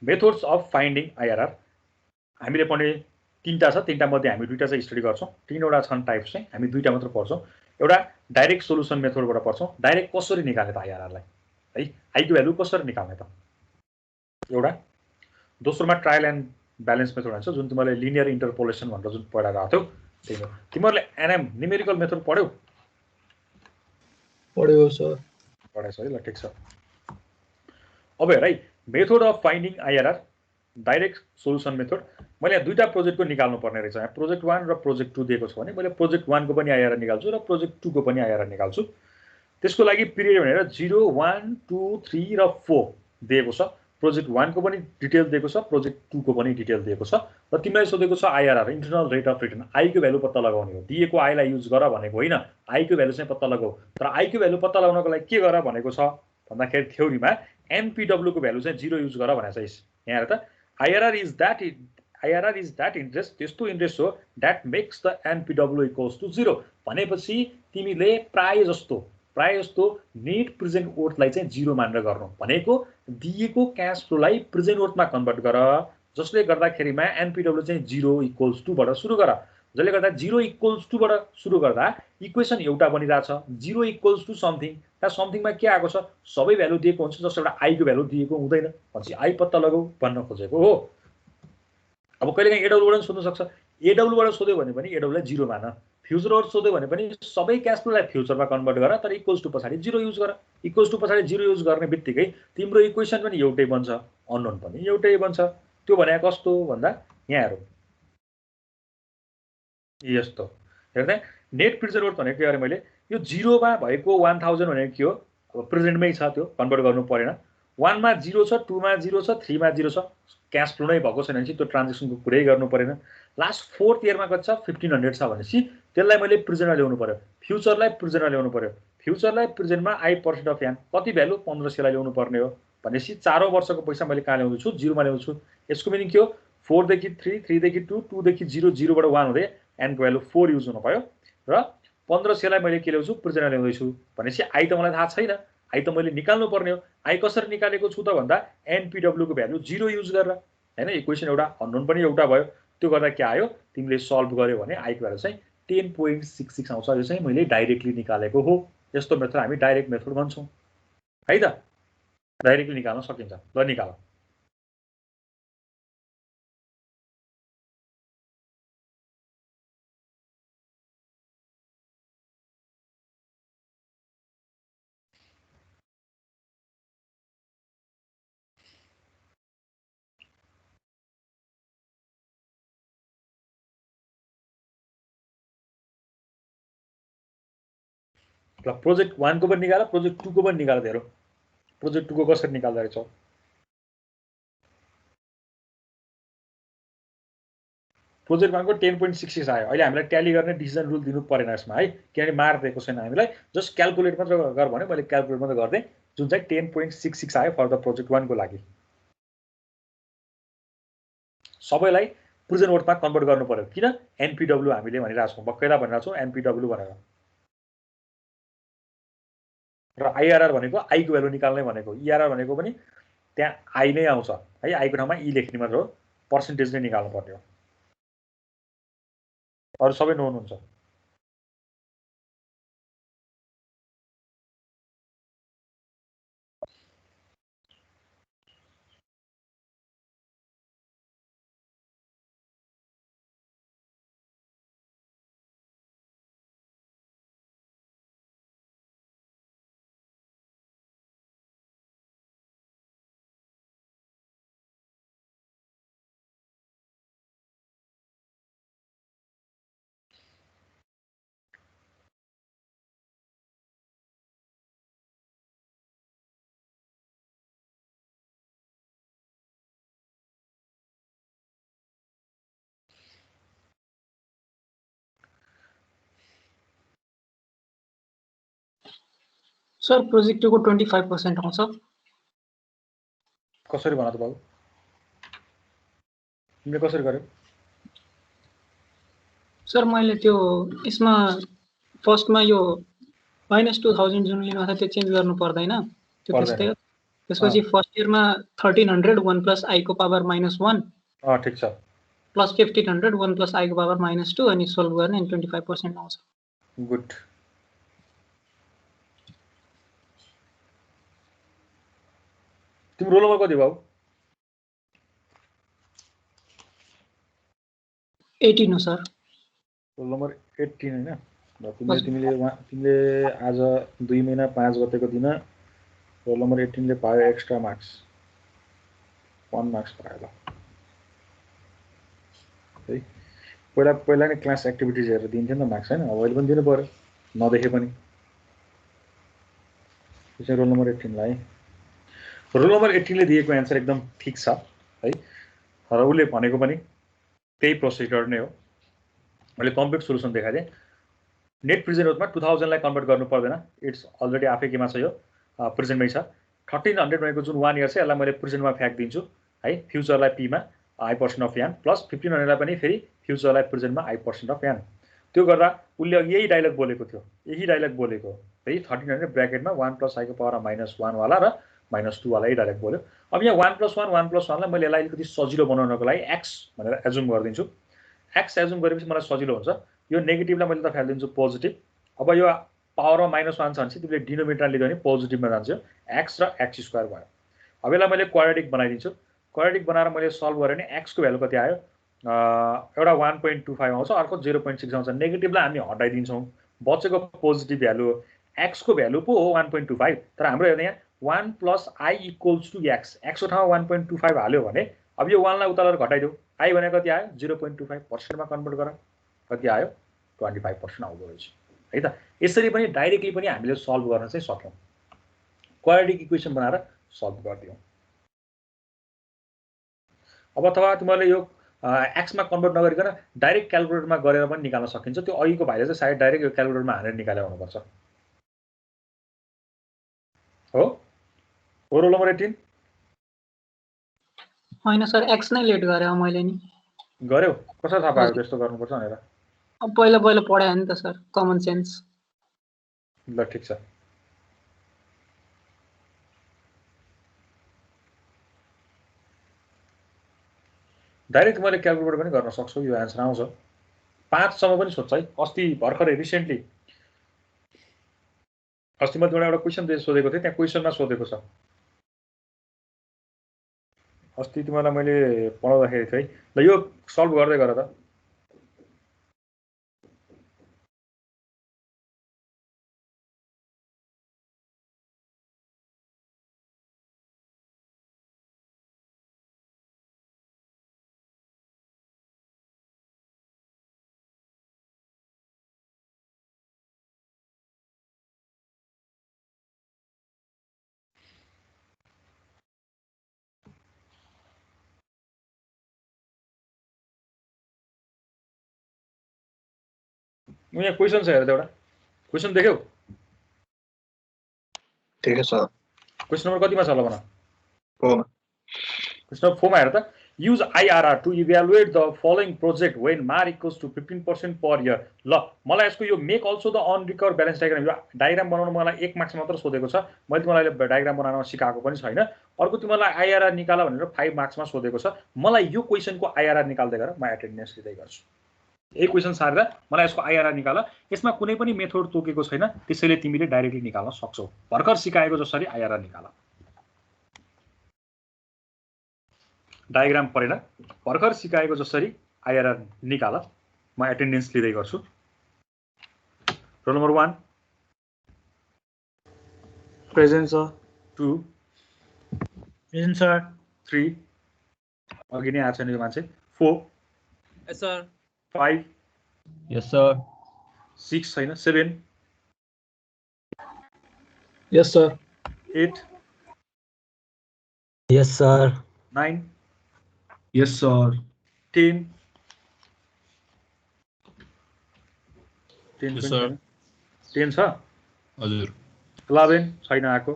मेथड्स अफ फाइन्डिङ आइआरआर हामीले पढ्ने तीनटा छ तीनटा मध्ये हामी दुईटा चाहिँ स्टडी गर्छौं तीनवटा छन् टाइप्स चाहिँ हामी दुईटा मात्र पढ्छौं एउटा डाइरेक्ट सोलुसन मेथडबाट पढ्छौं डाइरेक्ट कसरी निकाल्ने त आइआरआरलाई है आईको भ्यालु कसरी निकाल्ने त एउटा दोस्रोमा ट्रायल एन्ड ब्यालेन्स मेथड हुन्छ जुन तिमीले लिनियर इन्टरपोलेसन भनेर जुन पढाएर आथ्यौ त्यही हो तिमीहरुले एनएम न्युमेरिकल मेथड पढ्यौ
सर
पढाइछ है ल ठीक छ अब हेर है method of finding IRR direct solution method मैले यहाँ दुईटा प्रोजेक्टको निकाल्नु पर्ने रहेछ। यहाँ प्रोजेक्ट 1 र प्रोजेक्ट 2 दिएको छ भने मैले प्रोजेक्ट 1 को पनि आइआरआर निकाल्छु र प्रोजेक्ट 2 को पनि आइआरआर निकाल्छु। त्यसको लागि पिरियड भनेर 0 1 2 3 र 4 दिएको छ। प्रोजेक्ट 1 को पनि डिटेल दिएको छ, प्रोजेक्ट 2 को पनि डिटेल दिएको छ र तिमीलाई सोधेको छ IRR internal rate of return I को भ्यालु पत्ता लगाउने हो। दिएको आई लाई युज गर भनेको होइन, आई को भ्यालु चाहिँ पत्ता लगाऊ। तर आई को भ्यालु पत्ता लगाउनको लागि के गर भनेको छ भन्दाखेरि थ्योरीमा एनपीडब्ल्यू को भ्यालु चाहिँ 0 युज गर भनेको छ। यहाँ हेर त IRR is that interest, त्यस्तो इन्ट्रेस्ट हो that makes the NPW equals to 0 भनेपछि तिमीले प्राय जस्तो नेट प्रेजेन्ट वर्थलाई चाहिँ 0 मानेर गर्नु भनेको दिएको क्याश फ्लोलाई प्रेजेन्ट वर्थमा कन्भर्ट गर, जसले गर्दाखेरिमा एनपीडब्ल्यू चाहिँ 0 इक्वल्स टु बाट सुरु गर। जसले गर्दा 0 इक्वल्स टु बाट सुरु गर्दा इक्वेसन एउटा बनिरहेछ 0 इक्वल्स टु समथिङ। त्यहाँ समथिङमा के आएको छ सबै भ्यालु दिएको हुन्छ, जस्तो एउटा आई को भ्यालु दिएको हुँदैन भनेपछि आई पत्ता लगाऊ भन्न खोजेको हो। अब कहिलेकाहीँ एडब्ल्यू बाट सोध्न सक्छ, एडब्ल्यू बाट सोध्यो भने पनि एडब्ल्यू लाई 0 मान, फ्युचरबाट सोध्यो भने पनि सबै क्याश फ्लोलाई फ्युचरमा कन्भर्ट गर तर इक्वल्स टु पछाडि 0 युज गर। इक्वल्स टु पछाडि 0 युज गर्ने बित्तिकै तिम्रो इक्वेसन पनि एउटै बन्छ, अननोन पनि एउटै बन्छ। त्यो भने कस्तो भन्दा यहाँ हेरौँ यस्तो हेर्दा नेट प्रेजेन्ट वर्थ भनेको के अरे मैले यो 0 मा भएको 1000 भनेको के हो अब प्रेजेन्टमै छ, त्यो कन्भर्ट गर्नु परेन। 1 मा 0 छ, 2 मा 0 छ, 3 मा 0 छ, क्याश फ्लो नै भएको छैन भने त्यो ट्रान्जेक्सनको कुरै गर्नु परेन। लास्ट 4th इयरमा कति छ 1500 छ भनेपछि त्यसलाई मैले प्रेजेन्टमा ल्याउनु पर्यो, फ्युचरलाई प्रेजेन्टमा ल्याउनु पर्यो। फ्युचरलाई प्रेजेन्टमा आई पर्सेन्ट अफ यान कति भ्यालु 1500 लाई ल्याउनु पर्ने हो भनेपछि 4औं वर्षको पैसा मैले कहाँ ल्याउँछु 0 मा ल्याउँछु। यसको मिनिङ के हो 4 देखि 3, 3 देखि 2, 2 देखि 0, 0 बाट 1 हुँदै n को भ्यालु 4 युज हुन भयो र 1500 लाई मैले के ल्याउँछु प्रेजेन्टमा ल्याउँदैछु भनेपछि आई त मलाई थाहा छैन, आई त मैले निकाल्नु पर्ने हो। आई कसरी निकालेको छु त भन्दा एनपीडब्ल्यू को भ्यालु 0 युज गरेर हैन, इक्वेसन एउटा अननोन पनि एउटा भयो। त्यो गर्दा के आयो तिमीले सल्भ गर्यो भने आई को भ्यालु चाहिँ 10.66 आउँछ। यो चाहिँ मैले डाइरेक्टली निकालेको हो। यस्तो मेथड हामी डाइरेक्ट मेथड भन्छौं है त, डाइरेक्टली निकाल्न सकिन्छ। ल निकाल। ल प्रोजेक्ट 1 को पनि निकाल, प्रोजेक्ट 2 को पनि निकाल। हेरौँ प्रोजेक्ट 2 को कसरी निकाल्दा रहेछ। प्रोजेक्ट 1 को 10.66 आयो। अहिले हामीलाई ट्याली गर्ने डिसिजन रुल दिनु परेन यसमा है, किनभने मार्क दिएको छैन हामीलाई, जस्ट क्याल्कुलेट मात्र गर भने मैले क्याल्कुलेट मात्र गर्दै जुन चाहिँ 10.66 आयो फर द प्रोजेक्ट 1 को लागि। सबैलाई प्रेजेन्ट वर्थमा कन्भर्ट गर्नु पर्यो। किन एनपीडब्ल्यू हामीले भनिरहेको छौं, बक्कैदा भनिरहेको छौं एनपीडब्ल्यू भनेर। र आईआरआर भनेको आई को भ्यालु निकाल्ने भनेको, ईआरआर भनेको पनि त्यहाँ आई नै आउँछ है, आई को ठाउँमा ई लेख्ने मात्र हो, पर्सेन्टेज नै निकाल्नु पर्ने हो, अरु सबै नोन हुन्छ।
सर प्रोजेक्ट 2 को 25% आउँछ।
कसरी भन त बाबु, तिमीले कसरी गर्यौ?
सर मैले त्यो यसमा फर्स्टमा यो -2000 जुन लिनु छ त्यो चेन्ज गर्नु पर्दैन, त्यो त्यस्तै हो। त्यसपछि फर्स्ट इयरमा 1300 1 प्लस आई को पावर -1
ठीक छ
प्लस 1500 1 प्लस आई को पावर -2 अनि सोल्भ गर्ने अनि 25% आउँछ।
गुड। तिम्रो रोल नम्बर कति बाबु?
18 हो सर।
रोल नम्बर 18 हैन। तिमीले आज 2 महिना 5 गतेको दिन रोल नम्बर 18 ले पायो एक्स्ट्रा मार्क्स 1 मार्क्स पायो। ल है पहिला नै क्लास एक्टिभिटिज हेरेर दिन्थ्यो नि त मार्क्स हैन अब अहिले पनि दिनु पर्यो नदेखे पनि यो चाहिँ रोल नम्बर 18 लाई रोल नम्बर 18 ले दिएको एन्सर एकदम ठीक छ है र उले भनेको पनि त्यही प्रोसिजर नै हो मैले कम्प्लिट सोलुसन देखाए नेट प्रेजेन्ट होस्टमा 2000 लाई कन्भर्ट गर्नु पर्दैन इट्स अलरेडी आफै केमा छ यो प्रेजेन्टमै छ 1300 भनेको जुन 1 इयर छ यसलाई मैले प्रेजेन्टमा फ्याक दिन्छु है फ्युचरलाई p मा i% अफ n प्लस 1500 लाई पनि फेरि फ्युचरलाई प्रेजेन्टमा i% अफ n त्यो गर्दा उले यही डायलग बोलेको थियो यही डायलग बोलेको है 1300 ब्र्याकेटमा 1 + i को पावर -1 वाला र -2 वाला यही डायलग बोल्यो अब यहाँ 1 + 1 लाई मैले यसलाई अलिकति सजिलो बनाउनको लागि x भनेर एजुम गरिदिन्छु x एजुम गरेपछि मलाई सजिलो हुन्छ यो नेगेटिभलाई मैले त फाल्दिन्छु पोजिटिभ अब यो पावरमा -1 छ भने तिमीले डिनोमिनेटर लिँदा नि पोजिटिभमा जान्छ x र x² भयो अब यसलाई मैले क्वाड्रेटिक बनाइदिन्छु क्वाड्रेटिक बनाएर मैले सल्भ गरेँ भने x को भ्यालु कति आयो एउटा 1.25 आउँछ अर्को 0.6 आउँछ नेगेटिभलाई हामी हटाइदिन्छौँ बचेको पोजिटिभ भ्यालु x को भ्यालु पो हो 1.25 तर हाम्रो हेर्दा यहाँ 1 + i = x x को ठाउँमा 1.25 हाल्यो भने अब यो 1 लाई उता लगेर घटाइदेऊ i भनेको कति आयो 0.25% मा कन्भर्ट गर कति आयो 25% आउँदो रहेछ है त यसरी पनि डाइरेक्टली पनि हामीले सल्भ गर्न चाहिँ सक्यौं क्वाड्रेटिक इक्वेसन बनाएर सल्भ गर्दियौ अब अथवा तिमीले यो x मा कन्भर्ट नगरिकन डाइरेक्ट क्याल्कुलेटरमा गरेर पनि निकाल्न सकिन्छ त्यो अघिको भाइले चाहिँ सायद डाइरेक्ट यो क्याल्कुलेटरमा हालेर निकाले हुनुपर्छ हो रोल नम्बर 18
हैन सर x नै लेट गरे मैले नि
गर्यो कसरी थाहा पायो त्यस्तो गर्नुपर्छ भनेर
अब पहिला पढाए नि त सर कमन सेन्स
ल ठीक छ डाइरेक्ट मैले क्याल्कुलेट पनि गर्न सक्छु यो आन्सर आउँछ 5 सम्म पनि सोध्छ है अस्ति भर्खरै रिसेन्टली अस्ति मैले एउटा क्वेशन सोधेको थिएँ त्यहाँ क्वेशनमा सोधेको छ अस्ति तिमीलाई मैले पढाउँदाखेरि चाहिँ ल यो सल्भ गर्दै गर त यहाँ क्वेशन छ हेर त एउटा क्वेशन देख्यौ
ठीक है सर
क्वेशन नम्बर कतिमा छ ल भन
4
क्वेशन नम्बर 4 मा हेर त use IRR to evaluate the following project when MAR equals to 15% per year ल मलाई यसको यो make also the unrecovered balance diagram यो डायग्राम बनाउन मलाई 1 मार्क्स मात्र सोधेको छ मैले तिमीलाई डायग्राम बनाउन सिकाएको पनि छैन अर्को तिमीलाई IRR निकाल भनेर 5 मार्क्समा सोधेको छ मलाई यो क्वेशनको IRR निकाल्दै गर म एटेन्डेन्स लिँदै गर्छु यही क्वेशन सारेर मलाई यसको IRR निकाल यसमा कुनै पनि मेथड तोकेको छैन त्यसैले तिमीले डाइरेक्टली निकाल्न सक्छौ भर्खर सिकाएको जसरी IRR निकाल डायग्राम पढेर भर्खर सिकाएको जसरी IRR निकाल म एटेन्डेन्स लिँदै गर्छु roll number 1
present sir
2
present sir
3 अघि नै आछ नि यो मान्छे 4
यस सर
5
यस सर
6 छैन 7
यस सर
8
यस सर
9
यस सर
10 10
Yes, sir.
10 छ
हजुर
11 छैन आको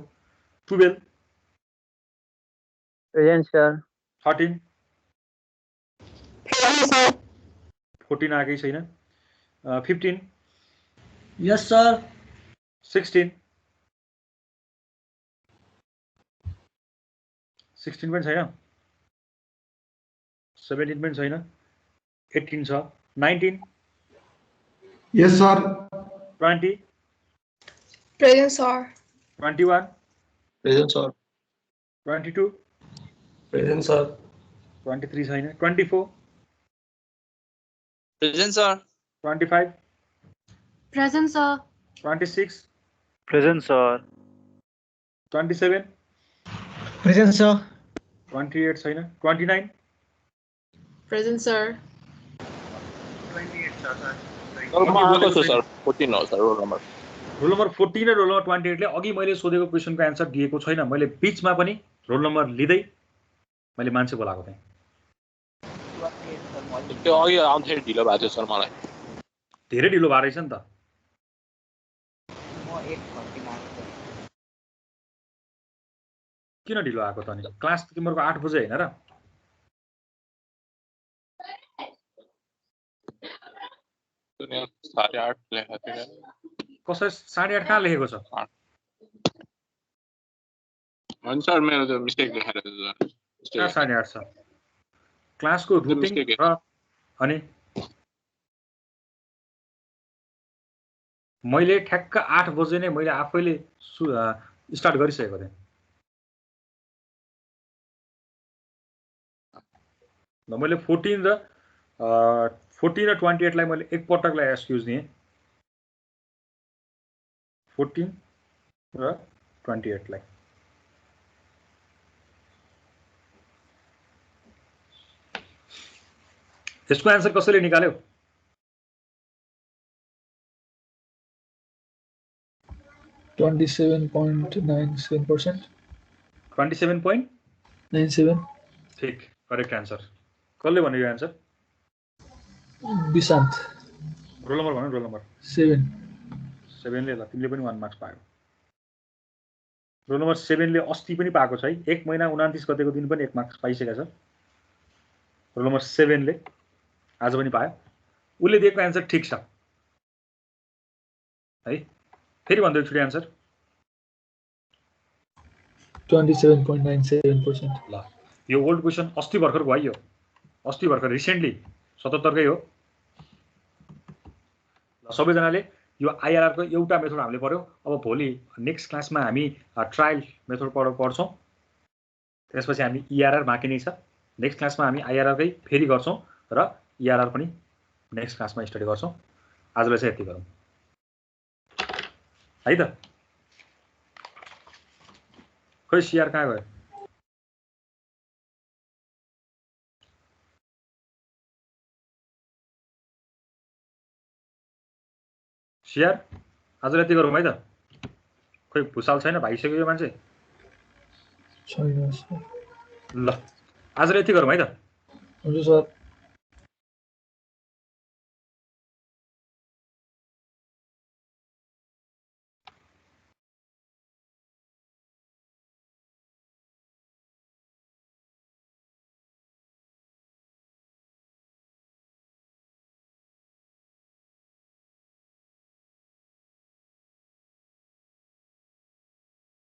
12
प्रेजेन्ट सर
13 14 आकै छैन 15
यस सर
16 पनि छैन 17 पनि छैन 18 छ 19
yes sir
20
present sir
21
present sir
22
present sir
23 छैन 24
present sir
25
present sir
26
present sir
27
present sir
28 छैन 29
प्रेजेन्ट सर
रोल नम्बर 14 र रोल नम्बर 28 ले अघि मैले सोधेको क्वेसनको एन्सर दिएको छैन। मैले बीचमा पनि रोल नम्बर लिँदै मैले मान्छे बोलाएको थिएँ।
त्यो अघि आउँथे ढिलो भएको थियो सर मलाई।
धेरै ढिलो भएको रहेछ नि त। किन ढिलो आएको त नि? क्लास तिम्रो 8 बजे हैन र?
साढे 8 लेखेको थियो।
कसै 8:30 कहाँ लेखेको छ?
होइन सर मेरो त्यो मिस्टेक लेखेर थियो सर।
8:30 छ। क्लासको रुटिन र अनि मैले ठ्याक्क 8 बजे नै मैले आफैले स्टार्ट गरिसकेको थिएँ। मैले 14 र 28 लाई मैले एक पटकलाई एक्सक्युज दिएँ। 14 र 28 लाई यसको एन्सर कसैले निकाल्यो?
27.97%.
27.97 ठीक करेक्ट एन्सर। कसले भन्यो यो एन्सर?
विशान्त।
रोल नम्बर भन्नु। रोल नम्बर
7
ले ल तिमीले पनि 1 मार्क्स पायो। रोल नम्बर 7 ले अस्ति पनि पाएको छ है। 1 महिना 29 गतेको दिन पनि 1 मार्क्स पाइसकेको छ। रोल नम्बर 7 ले आज पनि पायो। उसले दिएको एन्सर ठीक छ है। फेरि भन्दै एकचोटि एन्सर
27.97%।
ल यो ओल्ड क्वेसन अस्ति भर्खरको है। यो अस्ति भर्खर रिसेन्टली 77 कै हो। सबैजनाले यो आइआरआर को एउटा मेथड हामीले पढ्यो। अब भोलि नेक्स्ट क्लासमा हामी ट्रायल मेथड पढ्छौँ। त्यसपछि हामी इआरआर बाँकी नै छ। नेक्स्ट क्लासमा हामी आइआरआर कै फेरि गर्छौँ र इआरआर पनि नेक्स्ट क्लासमा स्टडी गर्छौँ। आजलाई चाहिँ यति गरौँ है त। खै सिआर कहाँ गयो? सिआर आजलाई यति गरौँ है त। खै भुसाल छैन? भागिसक्यो यो मान्छे।
छैन।
ल आजलाई यति गरौँ है त।
हुन्छ सर।